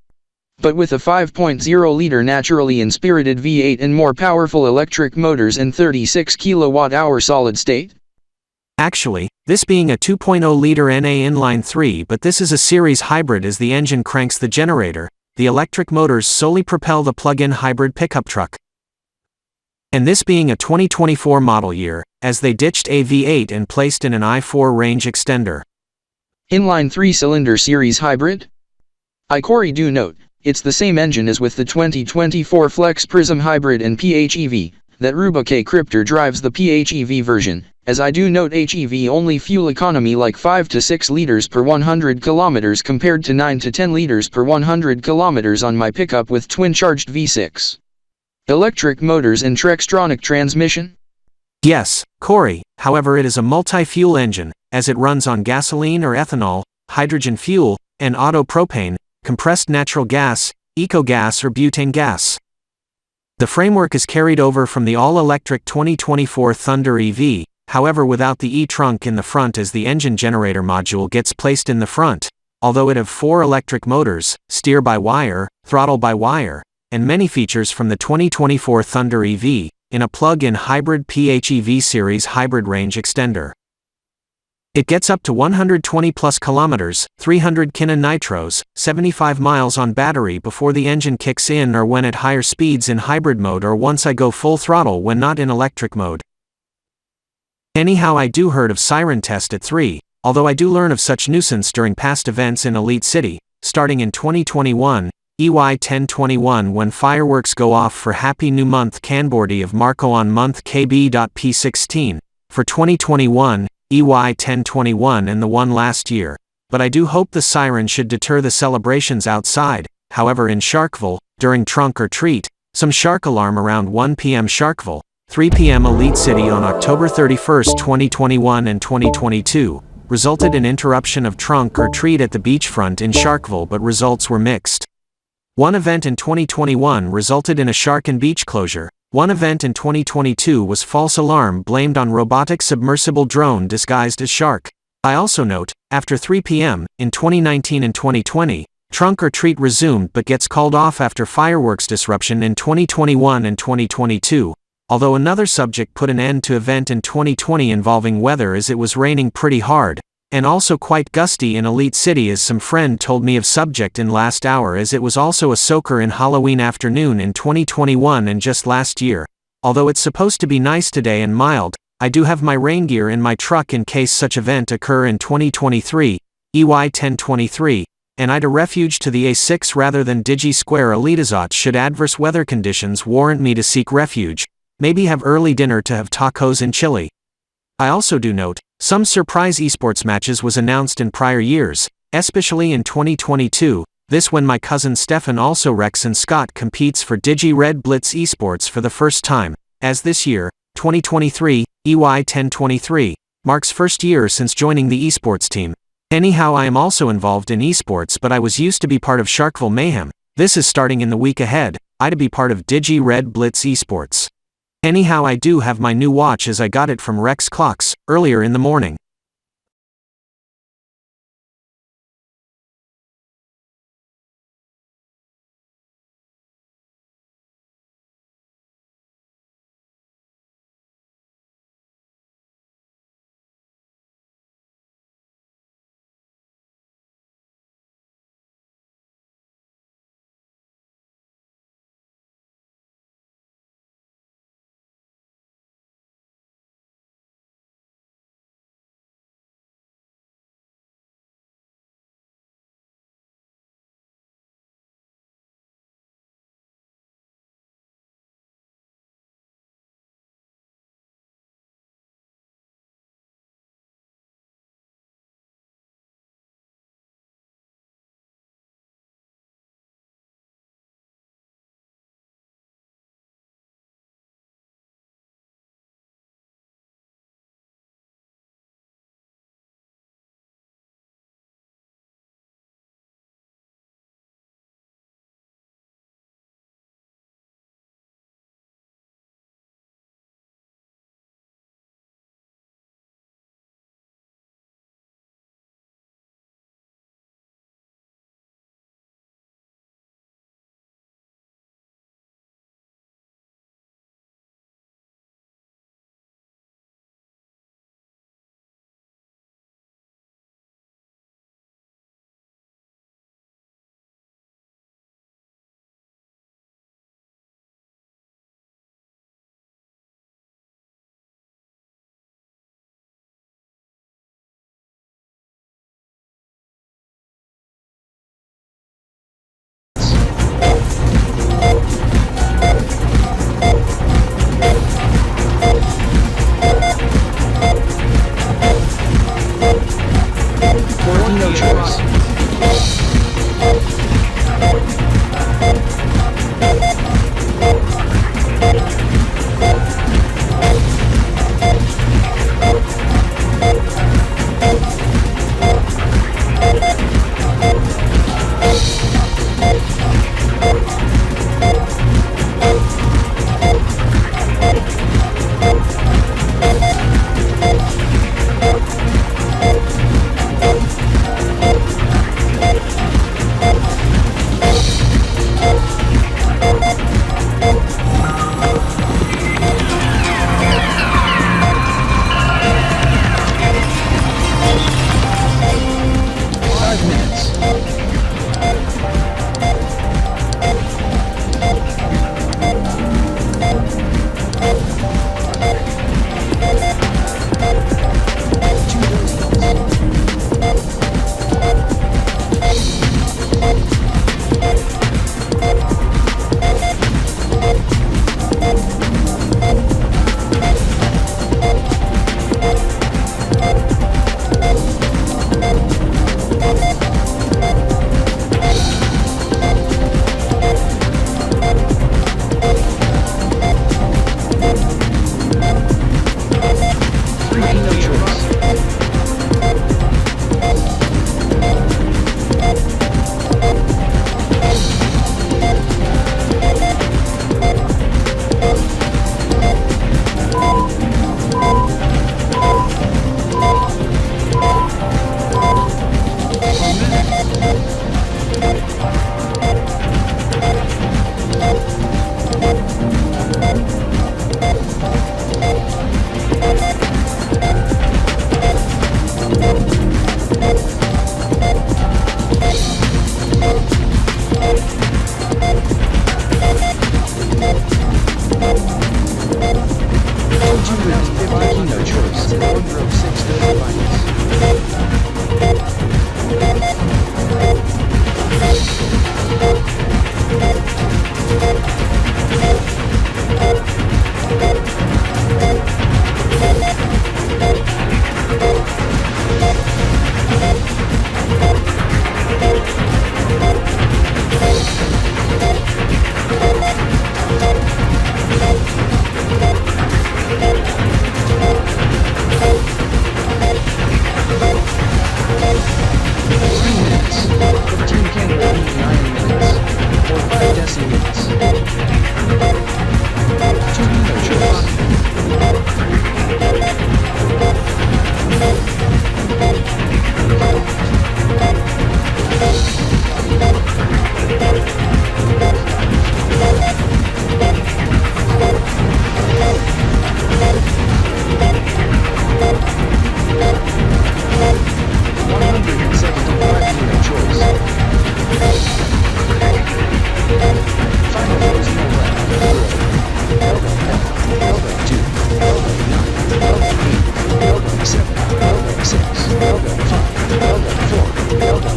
[SPEAKER 4] But with a 5.0-liter naturally inspirited V8 and more powerful electric motors and 36 kWh solid state?
[SPEAKER 16] Actually, this being a 2.0-liter NA inline 3 but this is a series hybrid as the engine cranks the generator, the electric motors solely propel the plug-in hybrid pickup truck. And this being a 2024 model year, as they ditched a V8 and placed in an i4 range extender.
[SPEAKER 4] Inline 3-cylinder series hybrid? I Corey do note, it's the same engine as with the 2024 Flex Prism Hybrid and PHEV, that Ruba-K Cryptor drives the PHEV version, as I do note HEV only fuel economy like 5 to 6 liters per 100 kilometers compared to 9 to 10 liters per 100 kilometers on my pickup with twin-charged V6. Electric motors and Trex-Tronic transmission?
[SPEAKER 16] Yes, Corey, however it is a multi-fuel engine, as it runs on gasoline or ethanol, hydrogen fuel, and auto propane, compressed natural gas, eco-gas or butane gas. The framework is carried over from the all-electric 2024 Thunder EV, however without the e-trunk in the front as the engine generator module gets placed in the front, although it have 4 electric motors, steer-by-wire, throttle-by-wire, and many features from the 2024 Thunder EV, in a plug-in hybrid PHEV series hybrid range extender. It gets up to 120 plus kilometers, 300 kN nitros, 75 miles on battery before the engine kicks in or when at higher speeds in hybrid mode or once I go full throttle when not in electric mode. Anyhow, I do heard of siren test at 3, although I do learn of such nuisance during past events in Elite City, starting in 2021, EY 1021 when fireworks go off for Happy New Month Kanbor of Marco on month Kb.P 16, for 2021, EY 1021 and the one last year, but I do hope the siren should deter the celebrations outside. However, in Sharkville, during Trunk or Treat, some shark alarm around 1 p.m. Sharkville, 3 p.m. Elite City on October 31, 2021 and 2022, resulted in interruption of Trunk or Treat at the beachfront in Sharkville, but results were mixed. One event in 2021 resulted in a shark and beach closure. One event in 2022 was false alarm blamed on robotic submersible drone disguised as shark. I also note, after 3 p.m., in 2019 and 2020, Trunk or Treat resumed but gets called off after fireworks disruption in 2021 and 2022, although another subject put an end to event in 2020 involving weather as it was raining pretty hard, and also quite gusty in Elite City as some friend told me of subject in last hour as it was also a soaker in Halloween afternoon in 2021 and just last year. Although it's supposed to be nice today and mild, I do have my rain gear in my truck in case such event occur in 2023, EY 1023, and I'd a refuge to the A6 rather than Digi Square Elitazot should adverse weather conditions warrant me to seek refuge, maybe have early dinner to have tacos and chili. I also do note, some surprise esports matches was announced in prior years, especially in 2022, this when my cousin Stefan also Rex and Scott competes for Digi Red Blitz esports for the first time, as this year, 2023, EY 1023, marks first year since joining the esports team. Anyhow, I am also involved in esports but I was used to be part of Sharkville Mayhem. This is starting in the week ahead, I to be part of Digi Red Blitz esports. Anyhow, I do have my new watch as I got it from Rex Clocks, earlier in the morning.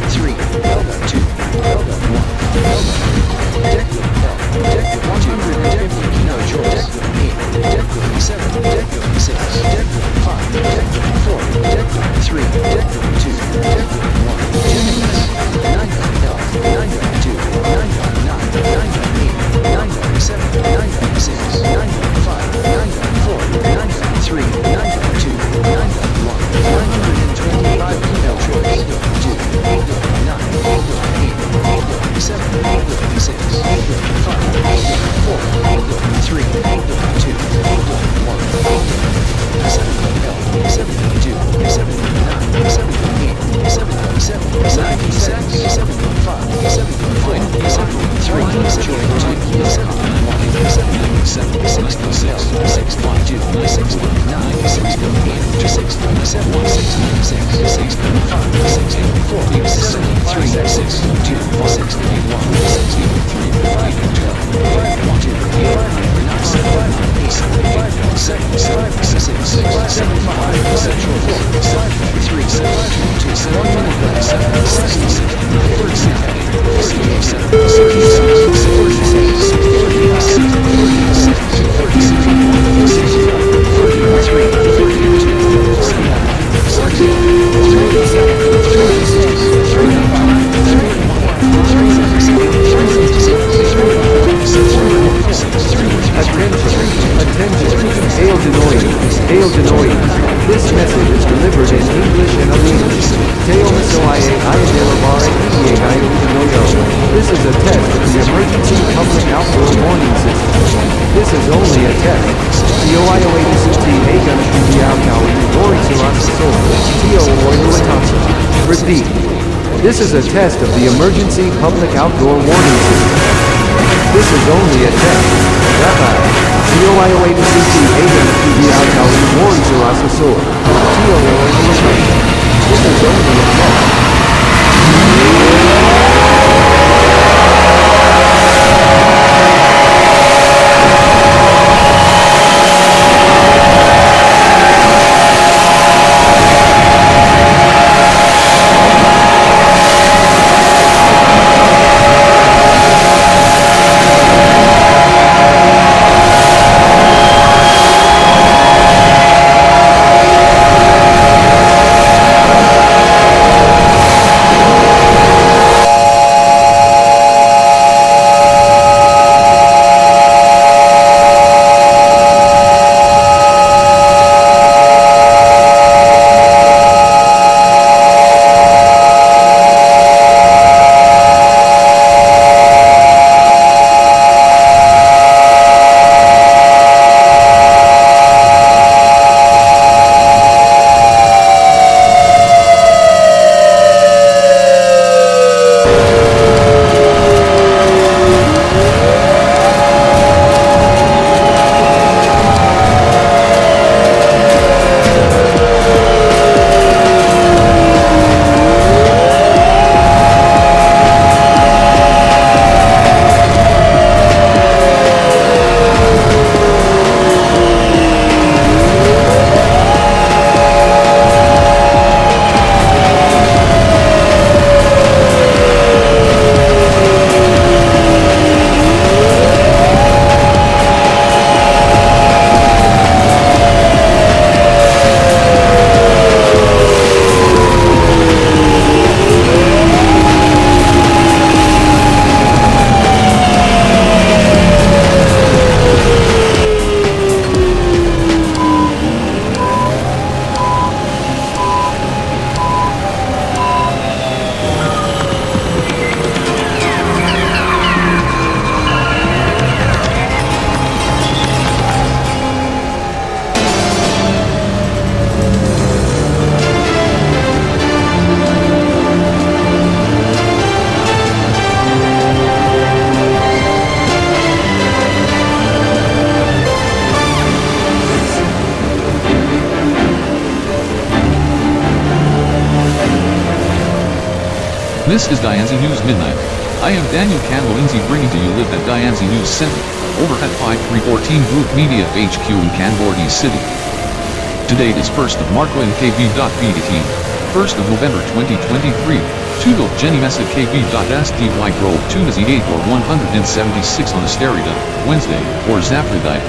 [SPEAKER 4] 3, ELG-2, ELG-1, ELG-Deck 150, no choice, 8, Deck 7, Deck 6, Deck 5, Deck 4, Deck 3, Deck 2, Deck 1, Genesis, 9, 2, 9, 9, 8, 7, 9, 6, 9, 5, 9, 4, 9, 3, 9, 2, 9, 1, 925 email choice, 2, 8, 9, 8, 7, 6, 5, 4, 3, 2, 1, 72, 79, 78, 77, 97, 75, 74, 73, 72, 71, 77, 66, 62, 69, 68, 67, 66, 65, 64, 63, 62, 61, 63, 512, 512, 597, 8, 7, 7, 6, 6, 7, 5, 7, 4, 3, 7, 2, 7, 1, 7, 66, 37, 67, 66, 46, 47, 46,
[SPEAKER 1] This message is delivered in English and Alines. This is a test of the emergency public outdoor warning system. This is only a test. The Repeat. This is a test of the emergency public outdoor warning system. This is only a test. This is only a test.
[SPEAKER 2] This is Dianzi News Midnight. I am Daniel Kanbor-spinel bringing to you live at Dianzi News Center, over at 5314 Group Media HQ in Kanbor City. Today is 1st of March in Kb.P 1st of November 2023. Tudo Jenny Mesa Kb.SDY Grove 2 Nazi 8 or 176 on Asterida, Wednesday, or Zaphrodite.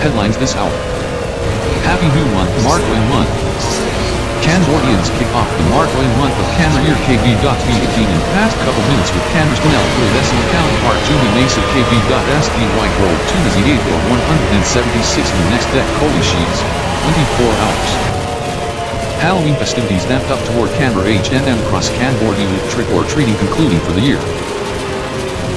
[SPEAKER 2] Headlines this hour. Happy New Month, Marco and Month. Kanbordians kick off the Marco and Month of Kanbor Kb.P in the past couple minutes with Kanbor-spinel for a decimal counterpart Judy Mesa Kb.SDY Grove 2 Nazi 8 or 176 in the next deck Coley Sheets, 24 hours. Halloween festivities amped up toward Kanbor-HNM across Kanbor-D with trick-or-treating concluding for the year.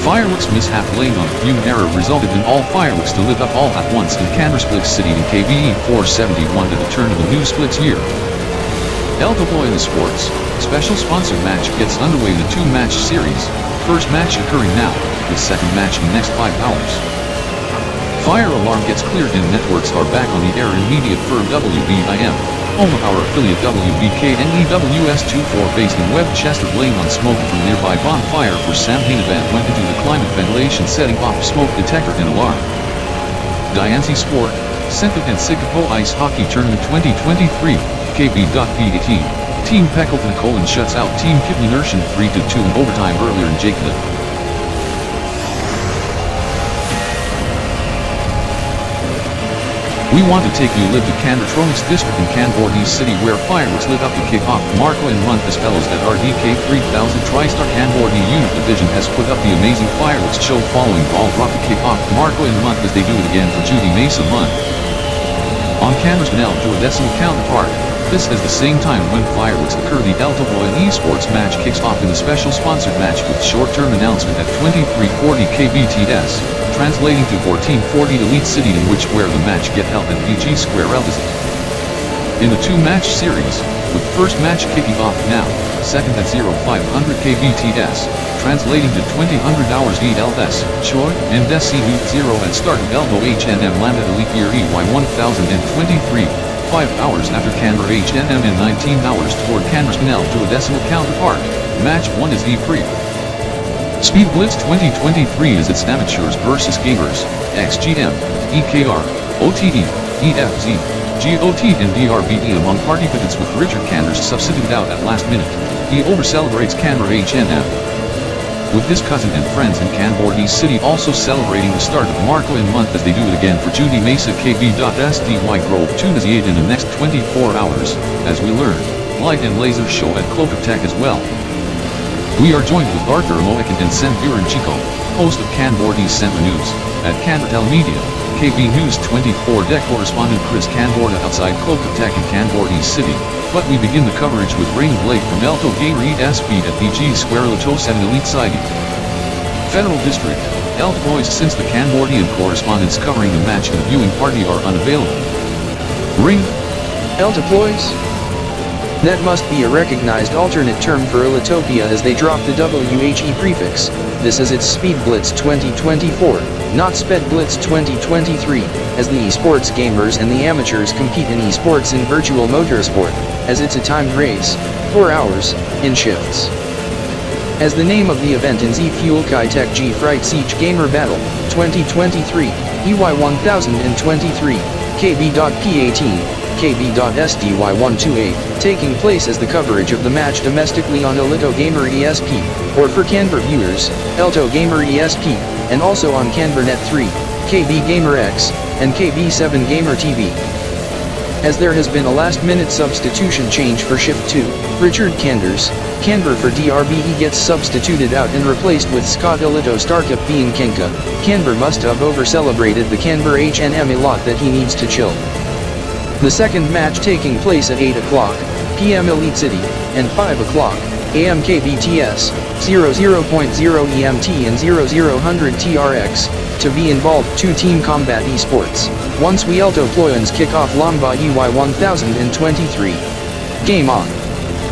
[SPEAKER 2] Fireworks mishap blamed on fume error resulted in all fireworks to lit up all at once in Kanbor City in Kb.E 471 to the turn of the new splix-year. AUTO-CENSORED Sports, special sponsored match gets underway in the two-match series, first match occurring now, with second match in the next 5 hours. Fire alarm gets cleared and networks are back on the air in media firm WBIM. Home of our affiliate WBKNEWS24 based in Westchester blamed on smoke from nearby bonfire for Samhain event went into the climate ventilation setting off smoke detector and alarm. Diancie Sport, Centip and Singapore Ice Hockey Tournament 2023, Kb.P Team Peckleton Colon shuts out Team Kidney Nurshan 3-2 in overtime earlier in Jacob. We want to take you live to Kanbor-Tronix district in Kanbor-D City where fireworks lit up to kick off Marco and Month as fellows at RDK 3000 TriStar Kanbor-D Unit Division has put up the amazing fireworks show following ball drop to kick off Marco and Month as they do it again for Judy Mesa Month. On Kanbor-spinel to a decimal counterpart, this is the same time when fireworks occur the AUTO-CENSORED esports match kicks off in a special sponsored match with short-term announcement at 2340 kbts. Translating to 1440 Elite City in which where the match get held at VG Square Elvis. In the two-match series, with first match kicking off now, second at 0500 kbts, translating to 2000 hours ELS, Choi, and Desi 0 at start of ELG-GJ landed Elite Year EY 1023, 5 hours after Kanbor-HNM and 19 hours toward Kanbor-spinel to a decimal counterpart, match 1 is E-Pre. Speed Blitz 2023 is its amateurs versus gamers, XGM, EKR, OTE, EFZ, GOT and DRBE among participants with Richard Kanders substituted out at last minute. He over-celebrates Kanbor-HNM. With his cousin and friends in Kanbor-D City also celebrating the start of Marco and Month as they do it again for Judy Mesa Kb.SDY Grove 2 Nazi 8 in the next 24 hours, as we learn, light and laser show at Cloak of Tech as well. We are joined with Arthur Moekin and Senburen Chico, host of Kanbor-D Center News, at Kanbor Media, KB News 24 deck correspondent Chris Kanbor outside Cloak of Tech in Kanbor-D City, but we begin the coverage with Raymond Blake from AUTO-CENSORED at VG Square AUTO-CENSORED Elite City. Federal District, AUTO-CENSORED since the Kanbor-Dian correspondents covering the match and the viewing party are unavailable. Ring.
[SPEAKER 4] AUTO-CENSORED? That must be a recognized alternate term for Elitopia as they drop the WHE prefix. This is its Speed Blitz 2024, not Sped Blitz 2023, as the esports gamers and the amateurs compete in esports in virtual motorsport, as it's a timed race, 4 hours, in shifts. As the name of the event in Z Fuel Kai Tech G Fright Siege Gamer Battle, 2023, EY 1023, Kb.P18, Kb.SDY128, taking place as the coverage of the match domestically on AUTO-Gamer ESP, or for Kanbor viewers, AUTO-Gamer ESP, and also on Kanbor-Net 3, KB Gamer X, and KB7 Gamer TV. As there has been a last-minute substitution change for Shift 2, Richard Kanders, Kanbor for DRBE gets substituted out and replaced with Scott Elito Startup being Kenka. Kanbor must have over-celebrated the Kanbor-HNM a lot that he needs to chill. The second match taking place at 8 o'clock p.m. Elite City, and 5 o'clock a.m. KBTS, 00.0 EMT and 0000 TRX, to be involved 2-team combat esports, once we AUTO-CENSORED kick off Longba EY 1023. Game on.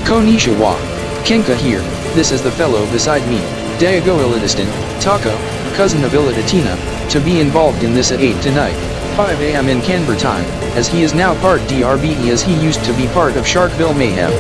[SPEAKER 4] Konnichiwa. Kenka here, this is the fellow beside me, Diego Elitistan, Taco, cousin of Elitatina, to be involved in this at 8 tonight. 5 a.m. in Kanbor time, as he is now part DRBE as he used to be part of Sharkville Mayhem.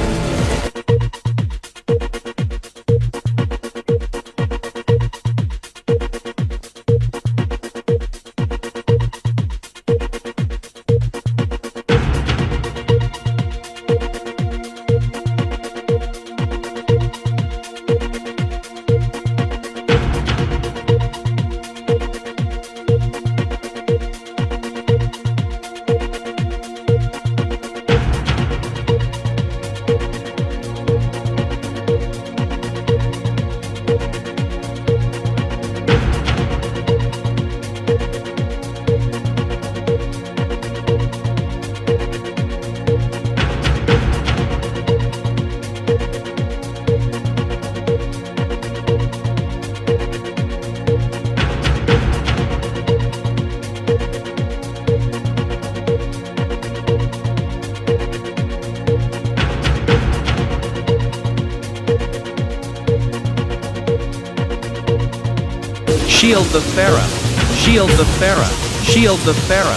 [SPEAKER 7] Shield the Fera. Shield the Fera. Shield the Fera.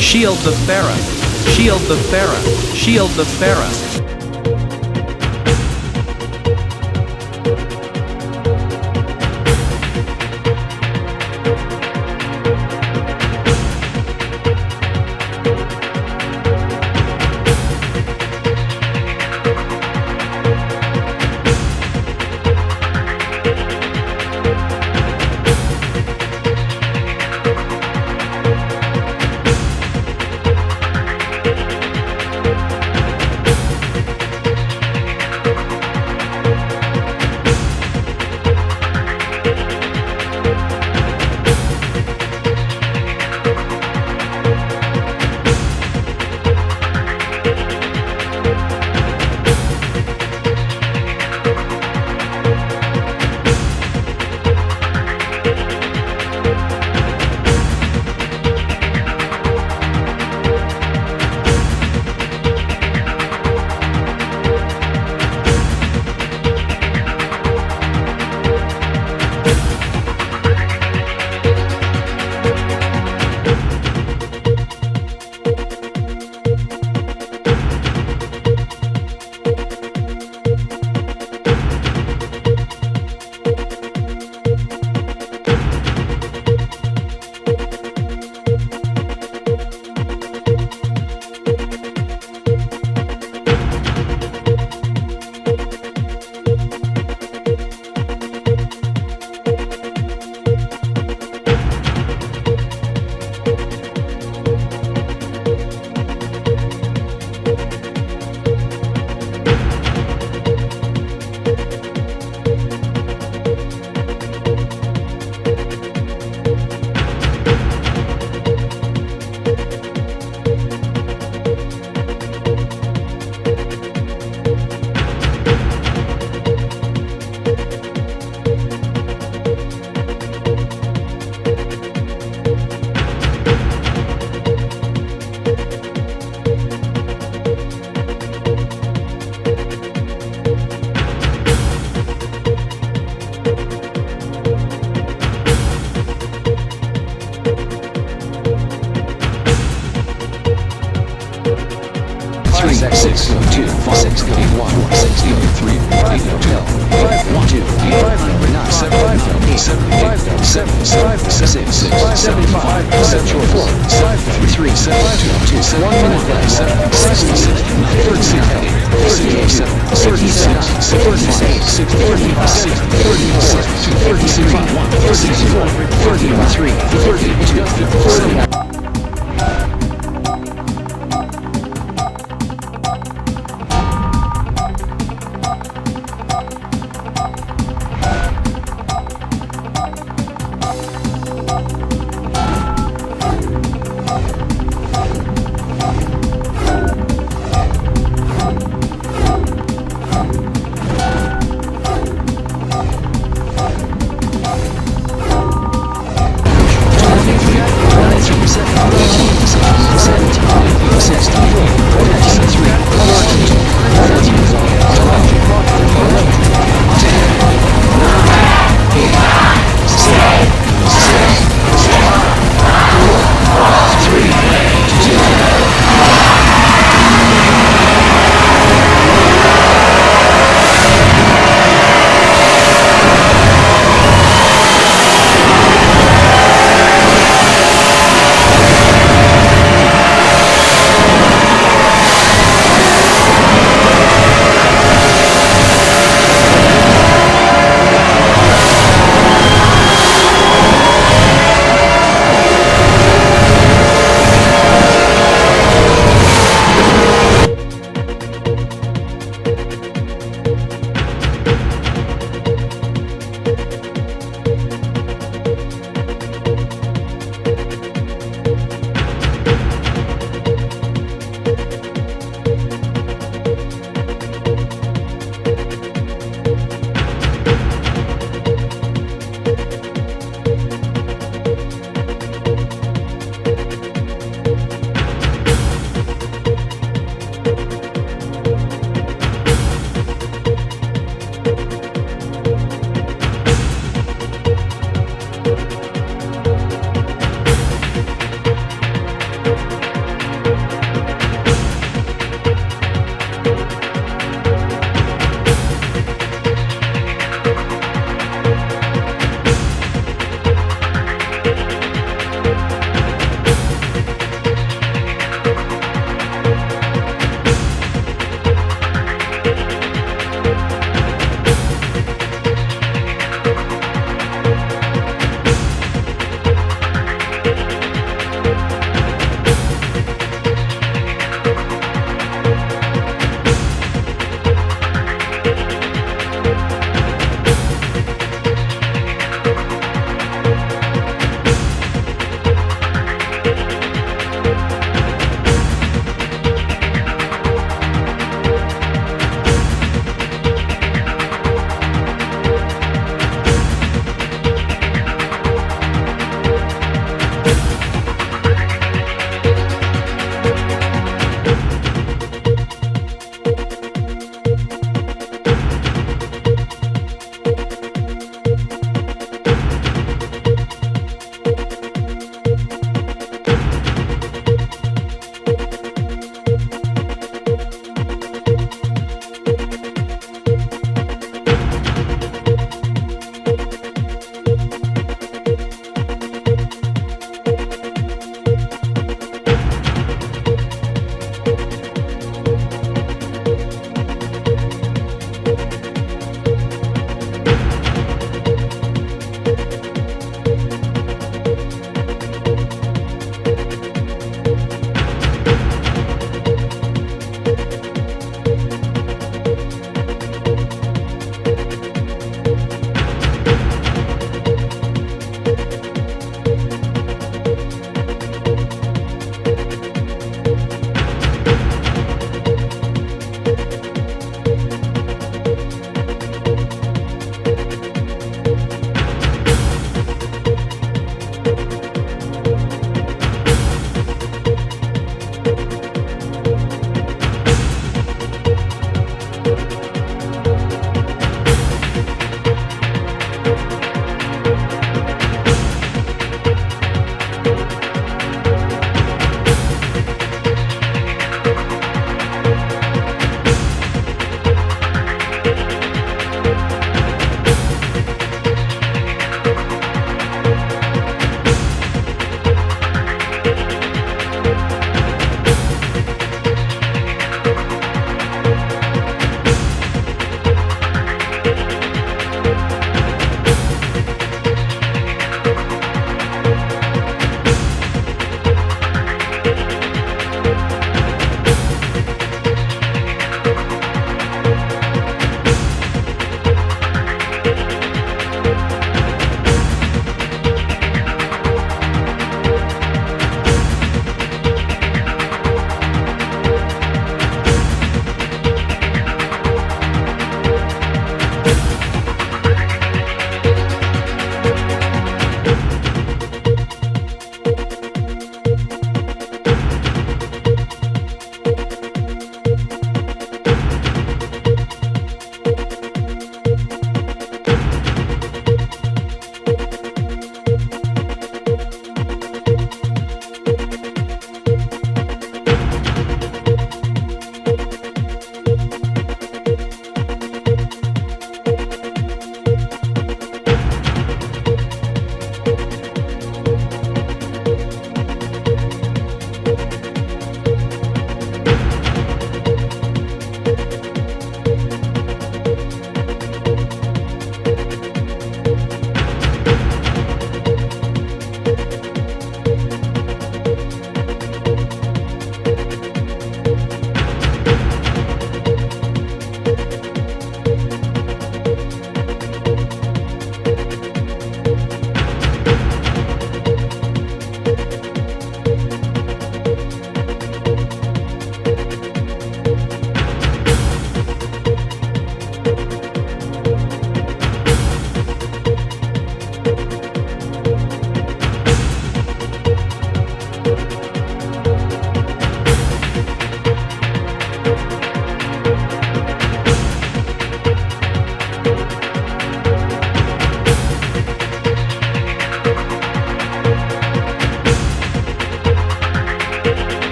[SPEAKER 7] Shield the Fera. Shield the Fera. Shield the Fera.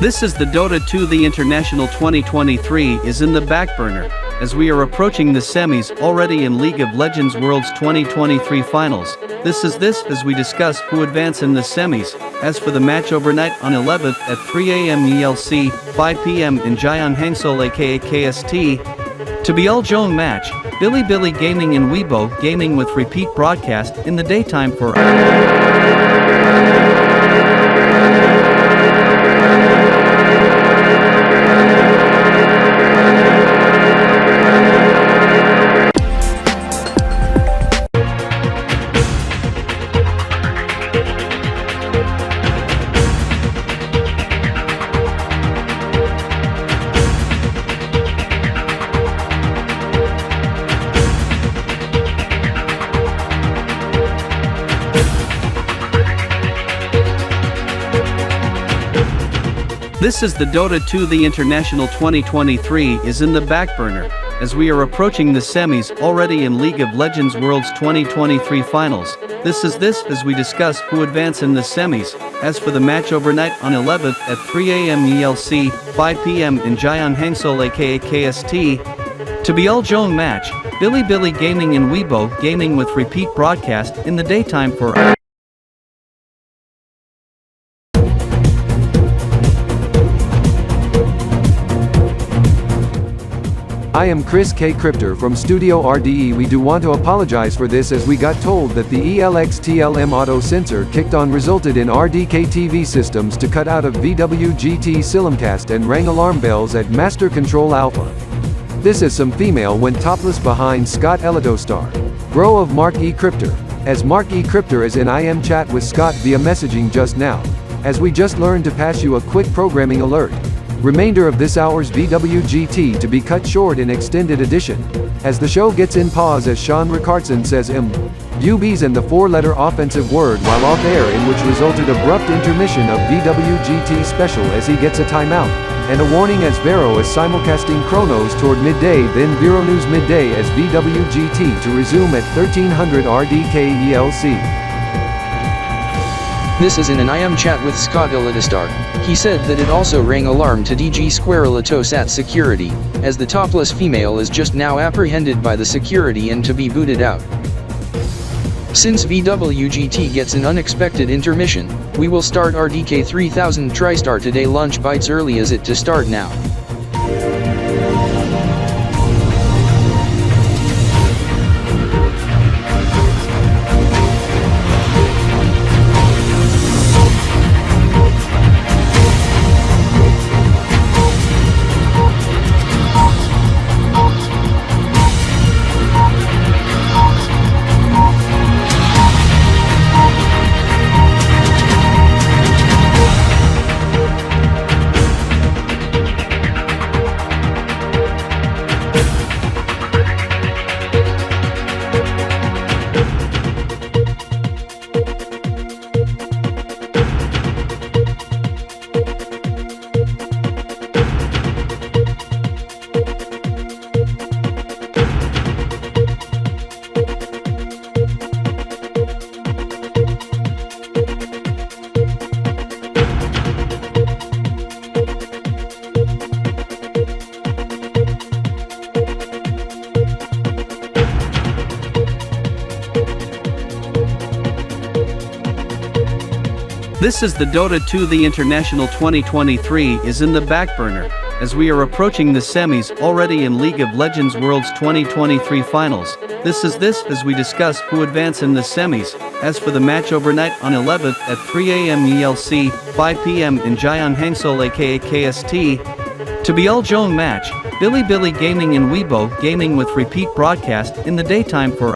[SPEAKER 7] This is the Dota II The International 2023 is in the back burner, as we are approaching the semis already in League of Legends Worlds 2023 finals. This as we discuss who advance in the semis. As for the match overnight on 11th at 3 AM ELC, 5 PM in Jian Hangseol aka KST. To be ELG-GJ match, Billy Gaming and Weibo Gaming with repeat broadcast in the daytime for This is the Dota II The International 2023 is in the back burner, as we are approaching the semis already in League of Legends Worlds 2023 finals. This as we discuss who advance in the semis. As for the match overnight on 11th at 3 AM ELC, 5 PM in Jian Hangseol aka KST. To be ELG-GJ match, Billy Gaming and Weibo Gaming with repeat broadcast in the daytime for
[SPEAKER 1] I am Chris K. Cryptor from Studio RDE. We do want to apologize for this, as we got told that the ELX-TLM auto censor kicked on resulted in RDK TV systems to cut out of VWGT Silimcast and rang alarm bells at Master Control Alpha. This as some female went topless behind Scott Elidostar. Bro of Mark E. Cryptor. As Mark E. Cryptor is in IM chat with Scott via messaging just now. As we just learned to pass you a quick programming alert. Remainder of this hour's VWGT to be cut short in extended edition. As the show gets in pause as Sean Ricardson says UBs and the four-letter offensive word while off air, in which resulted abrupt intermission of VWGT special as he gets a timeout, and a warning as Vero is simulcasting Chronos toward midday, then Vero News midday as VWGT to resume at 1300 RDK-ELC.
[SPEAKER 4] This is in an IM chat with Scott Elidostar. He said that it also rang alarm to DG Square Litosat security, as the topless female is just now apprehended by the security and to be booted out. Since VWGT gets an unexpected intermission, we will start RDK 3000 TriStar today. Lunch bites early as it to start now.
[SPEAKER 7] This is the Dota II The International 2023 is in the back burner, as we are approaching the semis already in League of Legends Worlds 2023 finals. This as we discuss who advance in the semis. As for the match overnight on 11th at 3 AM ELC, 5 PM in Jian Hangseol aka KST. To be ELG-GJ match, Billy Gaming and Weibo Gaming with repeat broadcast in the daytime for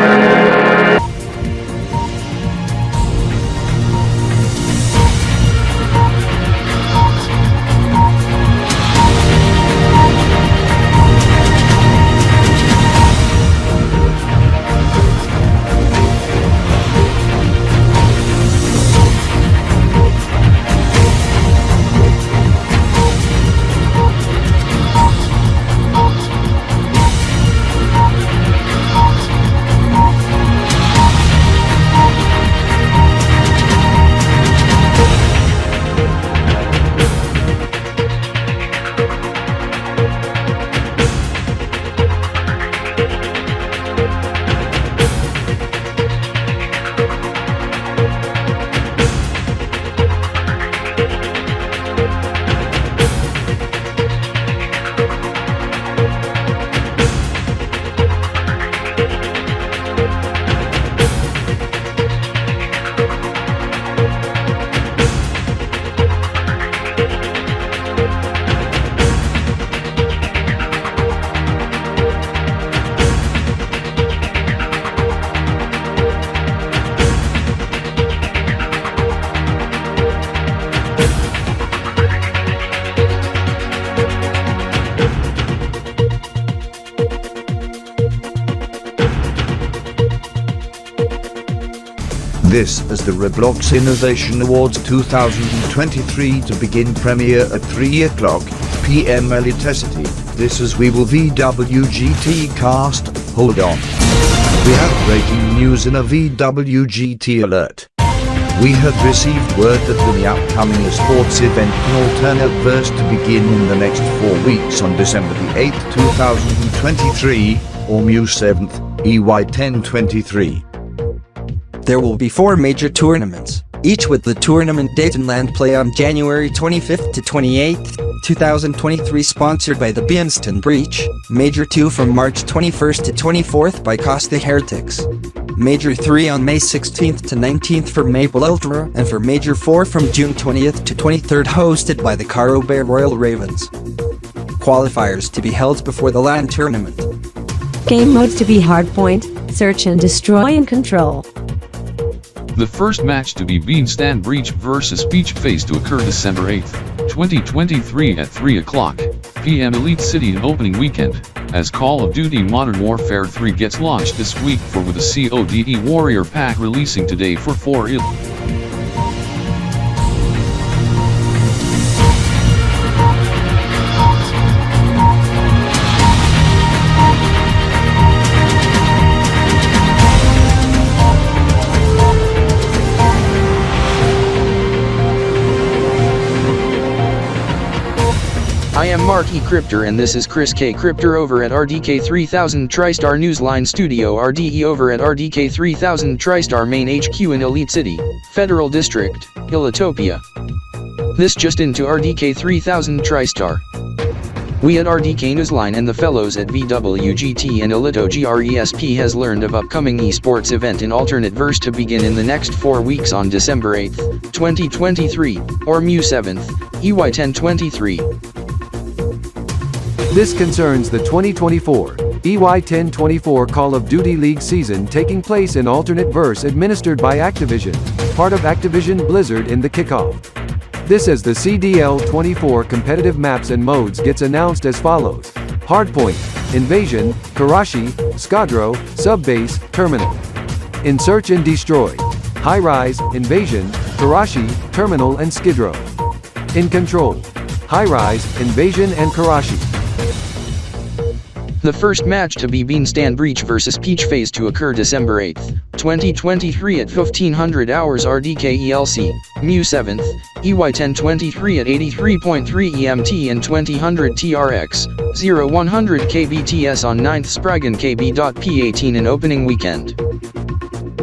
[SPEAKER 17] this as the Roblox Innovation Awards 2023 to begin premiere at 3 o'clock p.m. Electricity. This is We Will VWGT cast. Hold on. We have breaking news in a VWGT alert. We have received word that the upcoming sports event in alternate verse to begin in the next 4 weeks on December the 8th, 2023, or Mu 7th, EY1023.
[SPEAKER 18] There will be 4 major tournaments, each with the tournament date and land play on January 25th to 28th, 2023, sponsored by the Beanston Breach, Major 2 from March 21st to 24th by Costa Heretics, Major 3 on May 16th to 19th for Maple Ultra, and for Major 4 from June 20th to 23rd hosted by the Caro Bear Royal Ravens. Qualifiers to be held before the LAN tournament.
[SPEAKER 19] Game modes to be Hardpoint, Search and Destroy and Control.
[SPEAKER 2] The first match to be Beanstan Breach vs Peach Face to occur December 8th, 2023 at 3 o'clock p.m. Elite City in opening weekend, as Call of Duty Modern Warfare 3 gets launched this week with a CODE Warrior Pack releasing today for 4
[SPEAKER 4] I am Mark E. Cryptor and this is Chris K. Cryptor over at RDK 3000 TriStar Newsline Studio RDE over at RDK 3000 TriStar Main HQ in Elite City, Federal District, Ilotopia. This just into RDK 3000 TriStar. We at RDK Newsline and the fellows at VWGT and Elito-GRESP has learned of upcoming esports event in alternate verse to begin in the next 4 weeks on December 8th, 2023, or Mu 7th, EY1023.
[SPEAKER 1] This concerns the 2024 EY1024 Call of Duty League season taking place in alternate verse administered by Activision, part of Activision Blizzard in the kickoff. This as the CDL24 competitive maps and modes gets announced as follows: Hardpoint, Invasion, Karashi, Skadro, Subbase, Terminal. In Search and Destroy, High Rise, Invasion, Karashi, Terminal and Skidrow. In Control, High Rise, Invasion and Karashi.
[SPEAKER 4] The first match to be Beanstan Breach vs Peach Face to occur December 8th, 2023 at 1500 hours RDK-ELC, Mu 7th, EY1023 at 83.3 EMT and 2000 TRX, 0100 KBTS on 9th Spraggan Kb.P 18 in opening weekend.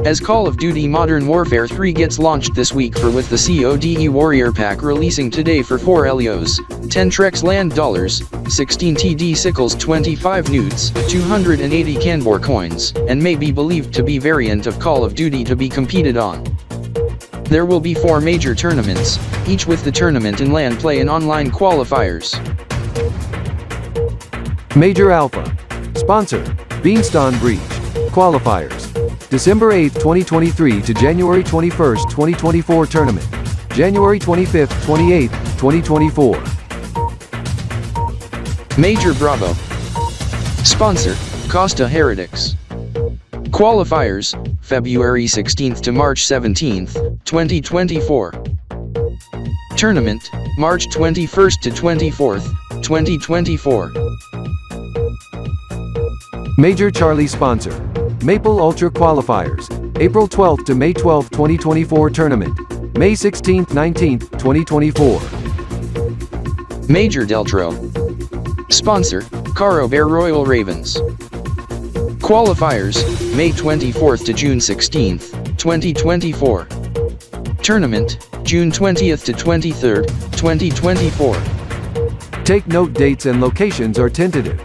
[SPEAKER 4] As Call of Duty Modern Warfare 3 gets launched this week with the CODE Warrior Pack releasing today for 4 Elios, 10 Trex Land dollars, 16 TD Sickles 25 Newts, 280 Kanbor coins, and may be believed to be variant of Call of Duty to be competed on. There will be 4 major tournaments, each with the tournament in LAN play and online qualifiers.
[SPEAKER 1] Major Alpha. Sponsor, Beanstan Breach. Qualifiers. December 8, 2023 to January 21, 2024 tournament. January 25th, 28th, 2024.
[SPEAKER 4] Major Bravo. Sponsor, Costa Heretics. Qualifiers, February 16th to March 17th, 2024. Tournament, March 21st to 24th, 2024.
[SPEAKER 1] Major Charlie sponsor. Maple Ultra Qualifiers, April 12th to May 12th, 2024 tournament, May 16th, 19th, 2024.
[SPEAKER 4] Major Deltro. Sponsor, Caro Bear Royal Ravens. Qualifiers, May 24th to June 16th, 2024. Tournament, June 20th to 23rd, 2024.
[SPEAKER 1] Take note, dates and locations are tentative.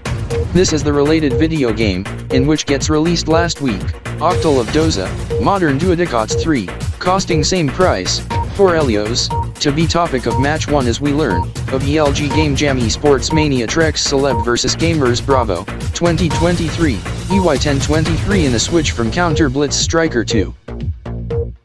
[SPEAKER 4] This is the related video game, in which gets released last week, Octal of Doza, Modern Duodecats 3, costing same price, 4 Elios, to be topic of match 1 as we learn, of ELG-GJ Esports Mania Trex Celeb vs Gamers Bravo, 2023, EY1023 in a switch from Counter Blitz Striker 2.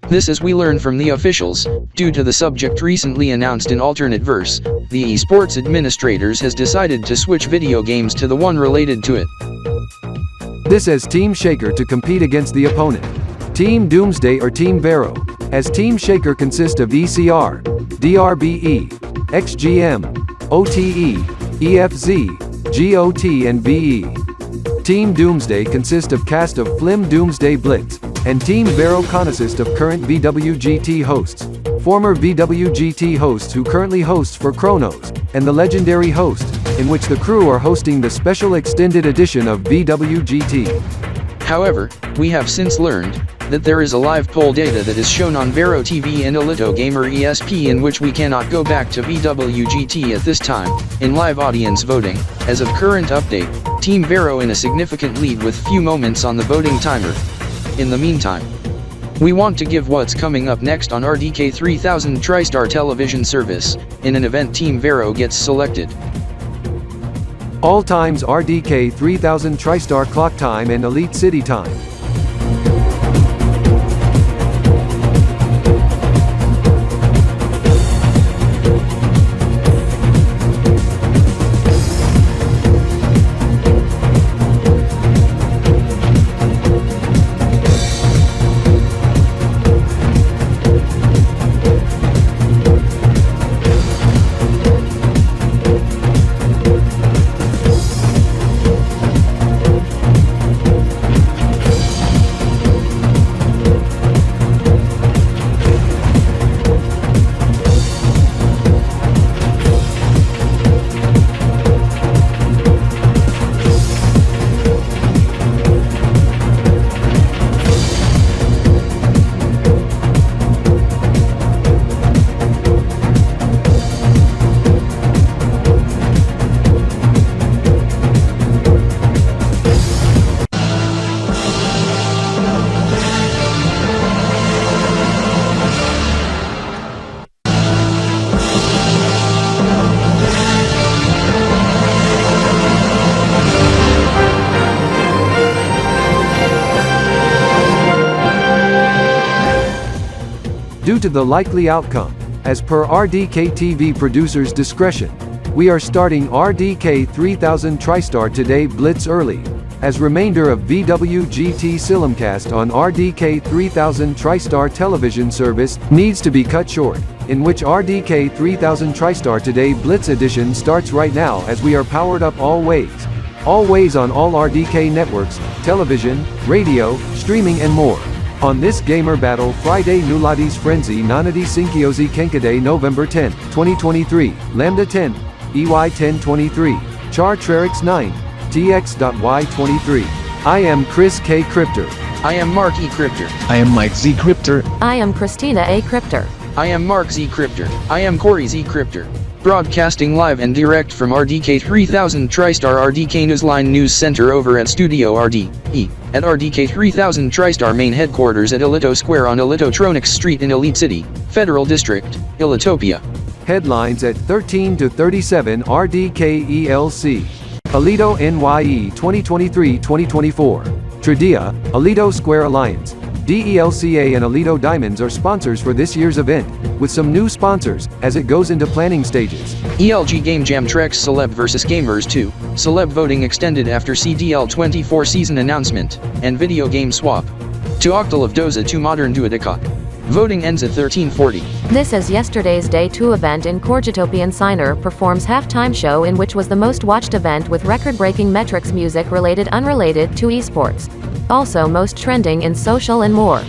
[SPEAKER 4] This as we learn from the officials, due to the subject recently announced in alternate verse, the esports administrators has decided to switch video games to the one related to it.
[SPEAKER 1] This as Team Shaker to compete against the opponent. Team Doomsday or Team Vero, as Team Shaker consist of ECR, DRBE, XGM, OTE, EFZ, GOT and VE. Team Doomsday consist of cast of Flim Doomsday Blitz, and Team Vero consist of current VWGT hosts, former VWGT hosts who currently hosts for Chronos, and the legendary host, in which the crew are hosting the special extended edition of VWGT.
[SPEAKER 4] However, we have since learned that there is a live poll data that is shown on Vero TV and Alito Gamer ESP in which we cannot go back to VWGT at this time, in live audience voting. As of current update, Team Vero in a significant lead with few moments on the voting timer. In the meantime, we want to give what's coming up next on RDK 3000 TriStar television service. In an event Team Vero gets selected.
[SPEAKER 1] All times RDK 3000 TriStar clock time and Elite City time. Due to the likely outcome, as per RDK TV producer's discretion, we are starting RDK 3000 TriStar today blitz early, as remainder of VWGT Silimcast on RDK 3000 TriStar television service needs to be cut short, in which RDK 3000 TriStar Today Blitz edition starts right now as we are powered up always on all RDK networks, television, radio, streaming and more. On this Gamer Battle Friday Nuladi's Frenzy Nanadi Sinkiozi Kenkade November 10, 2023, Lambda 10, EY 1023, Char TREX-9, TX.Y23. I am Chris K. Crypter.
[SPEAKER 4] I am Mark E. Crypter.
[SPEAKER 20] I am Mike Z. Crypter.
[SPEAKER 19] I am Christina A. Crypter.
[SPEAKER 4] I am Mark Z. Crypter. I am Corey Z. Crypter. Broadcasting live and direct from RDK 3000 TriStar RDK Newsline News Center over at Studio RDE, at RDK 3000 TriStar main headquarters at Alito Square on Alito-Tronix Street in Elite City, Federal District, Elitopia.
[SPEAKER 1] Headlines at 13 to 37 RDK-ELC. Alito NYE 2023-2024. Tridia, Alito Square Alliance, DELCA and Alito Diamonds are sponsors for this year's event, with some new sponsors, as it goes into planning stages.
[SPEAKER 4] ELG Game Jam Trex CelebVGamers II, Celeb voting extended after CDL 24 season announcement, and video game swap. To Octal of Dota II Modern Duodeca. Voting ends at 13:40.
[SPEAKER 21] This is yesterday's Day 2 event in Corgitopian Signer performs halftime show in which was the most watched event with record-breaking metrics music related unrelated to esports. Also most trending in social and more.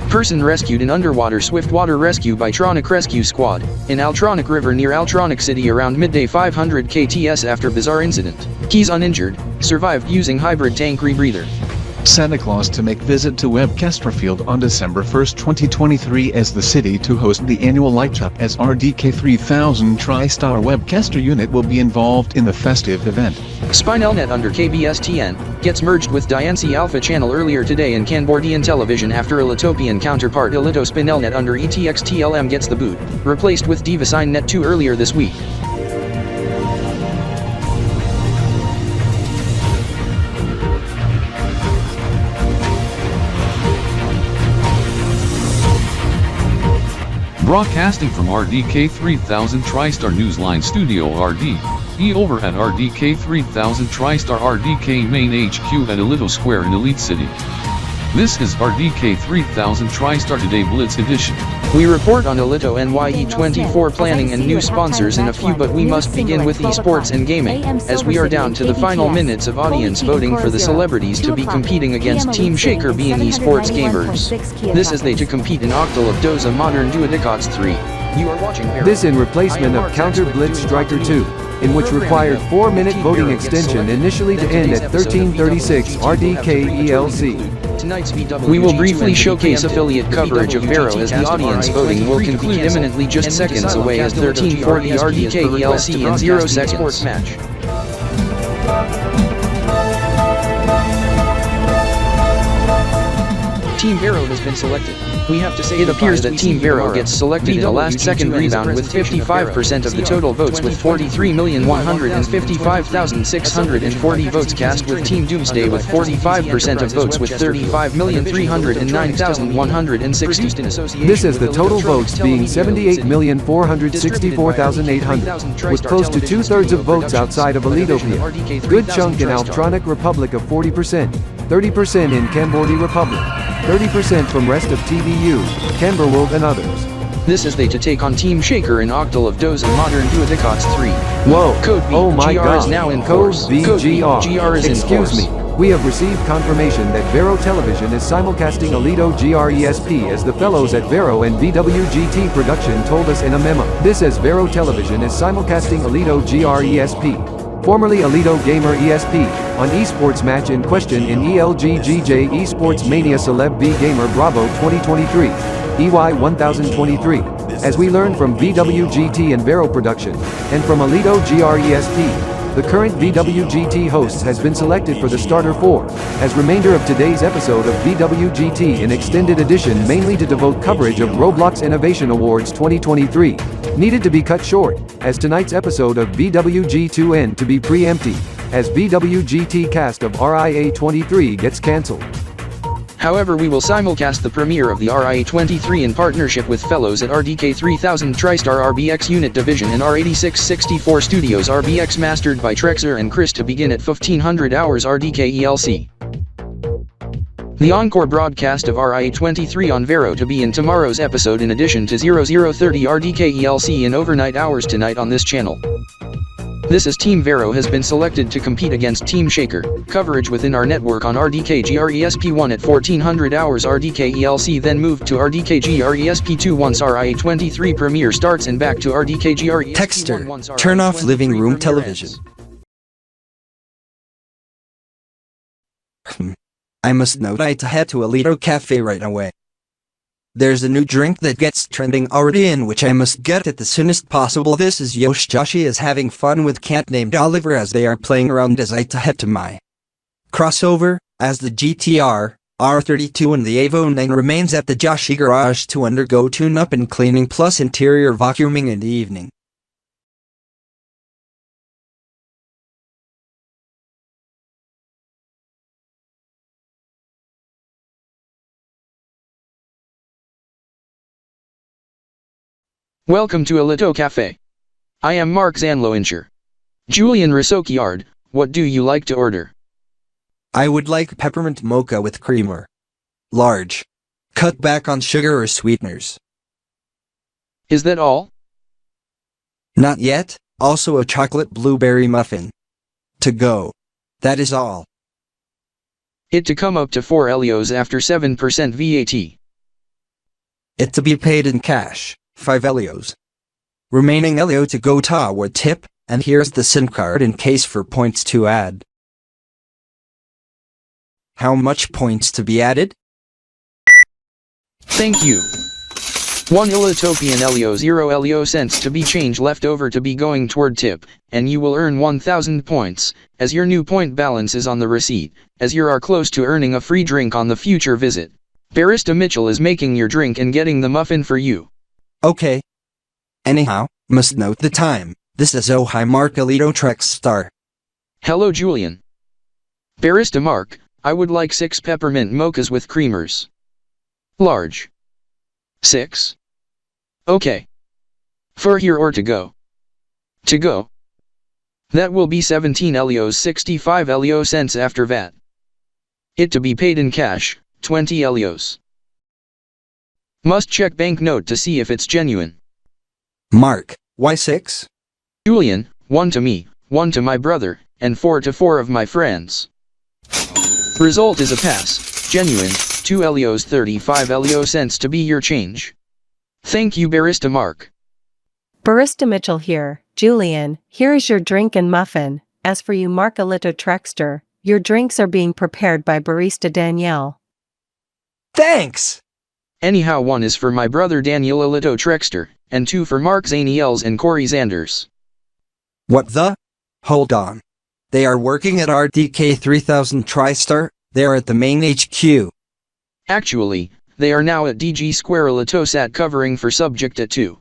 [SPEAKER 4] Person rescued in underwater swiftwater rescue by Tronic Rescue Squad, in Altronic River near Altronic City around midday 500 KTS after bizarre incident. Keys uninjured, survived using hybrid tank rebreather.
[SPEAKER 20] Santa Claus to make visit to Webcasterfield on December 1, 2023 as the city to host the annual light up as RDK 3000 TriStar Webcaster unit will be involved in the festive event.
[SPEAKER 4] Spinelnet under KBSTN gets merged with Diancie Alpha channel earlier today in Kanbor-spinel television after Elitopian counterpart Alito Spinelnet under ETXTLM gets the boot, replaced with DivaSignNet 2 earlier this week.
[SPEAKER 2] Broadcasting from RDK 3000 TriStar Newsline Studio RD.E over at RDK 3000 TriStar RDK Main HQ at Alito Square in Elite City. This is RDK 3000 TriStar Today Blitz Edition.
[SPEAKER 4] We report on Alito NYE24 planning and new sponsors in a few, but we must begin with esports and gaming, as we are down to the final minutes of audience voting for the celebrities to be competing against Team Shaker being esports gamers. This is they to compete in Octal of Doza Modern Duodicots 3. You are watching
[SPEAKER 1] this in replacement of Counter Blitz Striker 2, in which required 4-minute voting extension initially to end at 13:36 RDK-ELC.
[SPEAKER 4] We will briefly showcase affiliate coverage of Vero as the audience voting will conclude imminently, just seconds away as 13:40 RDK-ELC in 0 seconds. Team Vero has been selected. We have to say it appears that Team Vero gets selected in a last-second rebound with 55% of the total votes, with 43,155,640 votes cast, with Team Doomsday with 45% of votes with 35,309,160.
[SPEAKER 1] This is the total votes being 78,464,800, with close to 2/3 of votes outside of Elitopia. Good chunk in Altronic Republic of 40%, 30% in Kanbor Republic, 30% from rest of TVU, Kanberworld and others.
[SPEAKER 4] This is they to take on Team Shaker in Octal of Doza Modern Duodicots 3.
[SPEAKER 1] Whoa,
[SPEAKER 4] Code-B,
[SPEAKER 1] oh my
[SPEAKER 4] GR
[SPEAKER 1] god,
[SPEAKER 4] is now in force.
[SPEAKER 1] Code-B-GR,
[SPEAKER 4] is in
[SPEAKER 1] excuse
[SPEAKER 4] force.
[SPEAKER 1] me, we have received confirmation that Vero Television is simulcasting Alito GRESP as the fellows at Vero and VWGT Production told us in a memo. This as Vero Television is simulcasting Alito GRESP, formerly Alito Gamer ESP, on esports match in question in ELG-GJ Esports Mania CelebVGamer Bravo 2023, EY 1023, as we learned from VWGT and Vero Production, and from Alito GRESP. The current VWGT host has been selected for the Starter 4, as remainder of today's episode of VWGT in Extended Edition, mainly to devote coverage of Roblox Innovation Awards 2023, needed to be cut short, as tonight's episode of VWG2N to be preemptive, as VWGT cast of RIA23 gets cancelled.
[SPEAKER 4] However, we will simulcast the premiere of the RIA23 in partnership with fellows at RDK 3000 TriStar RBX Unit Division and R8664 Studios RBX, mastered by Trexer and Chris, to begin at 1500 hours RDK-ELC. The encore broadcast of RIA23 on Vero to be in tomorrow's episode, in addition to 0030 RDK-ELC in overnight hours tonight on this channel. This is Team Vero has been selected to compete against Team Shaker. Coverage within our network on RDK-GRESP1 at 1400 hours RDK-ELC, then moved to RDK-GRESP2 once RIA23 premiere starts, and back to RDK-GRESP1
[SPEAKER 18] Texter,
[SPEAKER 4] once RIA23
[SPEAKER 18] turn off living room television. I must note I head to Alito Cafe right away. There's a new drink that gets trending already, in which I must get it the soonest possible. This is Joshy is having fun with cat named Oliver as they are playing around as I head to my crossover, as the GTR R32 and the Evo 9 remains at the Joshy garage to undergo tune-up and cleaning plus interior vacuuming in the evening.
[SPEAKER 4] Welcome to Alito Cafe. I am Mark Zanloincher. Julian Risokiard, what do you like to order?
[SPEAKER 18] I would like peppermint mocha with creamer. Large. Cut back on sugar or sweeteners.
[SPEAKER 4] Is that all?
[SPEAKER 18] Not yet, also a chocolate blueberry muffin. To go. That is all.
[SPEAKER 4] It to come up to 4 Elios after 7% VAT.
[SPEAKER 18] It to be paid in cash. 5 Elios. Remaining Elio to go toward tip, and here's the SIM card in case for points to add. How much points to be added?
[SPEAKER 4] Thank you. 1 Elitopian Elio, 0 Elio cents to be change left over to be going toward tip, and you will earn 1000 points, as your new point balance is on the receipt, as you are close to earning a free drink on the future visit. Barista Mitchell is making your drink and getting the muffin for you.
[SPEAKER 18] Okay. Anyhow, must note the time. This is Ojai Mark Alito Trex Star.
[SPEAKER 4] Hello Julian. Barista Mark, I would like 6 peppermint mochas with creamers. Large. 6? Okay. For here or to go? To go. That will be 17 Elios, 65 Elio cents after VAT. It to be paid in cash, 20 Elios. Must check banknote to see if it's genuine.
[SPEAKER 18] Mark, why 6?
[SPEAKER 4] Julian, 1 to me, 1 to my brother, and 4 to 4 of my friends. Result is a pass, genuine, 2 Elios 35 Elio cents to be your change. Thank you Barista Mark.
[SPEAKER 15] Barista Mitchell here. Julian, here is your drink and muffin. As for you Mark Alito Trexter, your drinks are being prepared by Barista Danielle.
[SPEAKER 18] Thanks!
[SPEAKER 4] Anyhow 1 is for my brother Daniel Alito Trexter, and 2 for Mark Zaniels and Corey Zanders.
[SPEAKER 18] What the? Hold on. They are working at RDK 3000 TriStar, they are at the main HQ.
[SPEAKER 4] Actually, they are now at DG Square Alitosat covering for subject at 2.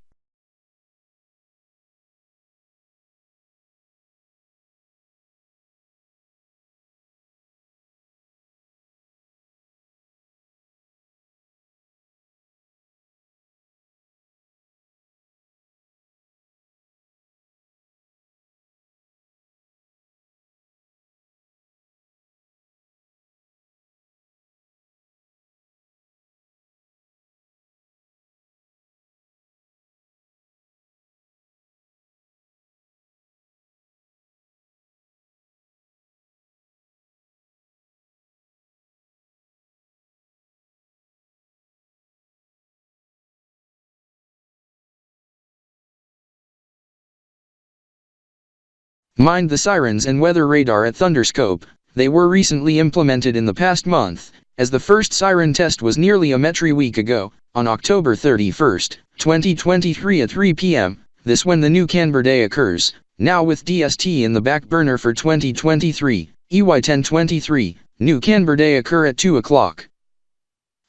[SPEAKER 4] Mind the sirens and weather radar at Thunderscope. They were recently implemented in the past month, as the first siren test was nearly a metri week ago, on October 31st, 2023 at 3 p.m. This when the new Canberra Day occurs, now with DST in the back burner for 2023, EY 1023, new Canberra Day occur at 2 o'clock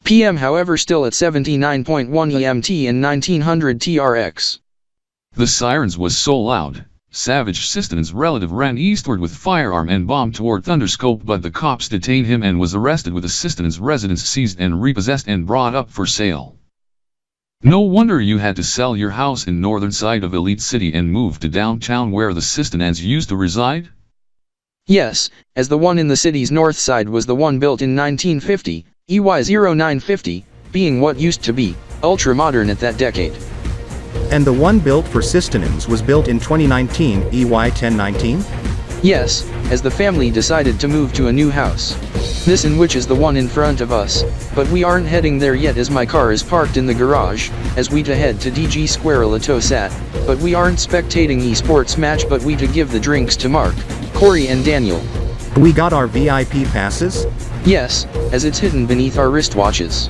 [SPEAKER 4] p.m. however still at 79.1 EMT and 1900 TRX.
[SPEAKER 2] The sirens was so loud. Savage Siston's relative ran eastward with firearm and bomb toward Thunderscope, but the cops detained him and was arrested with Siston's residence seized and repossessed and brought up for sale. No wonder you had to sell your house in northern side of Elite City and move to downtown where the Sistons used to reside?
[SPEAKER 4] Yes, as the one in the city's north side was the one built in 1950, EY0950, being what used to be ultra-modern at that decade.
[SPEAKER 11] And the one built for Sistons was built in 2019, EY 1019?
[SPEAKER 4] Yes, as the family decided to move to a new house. This in which is the one in front of us, but we aren't heading there yet as my car is parked in the garage, as we to head to DG Square Alitosat, but we aren't spectating esports match but we to give the drinks to Mark, Corey and Daniel.
[SPEAKER 11] We got our VIP passes?
[SPEAKER 4] Yes, as it's hidden beneath our wristwatches.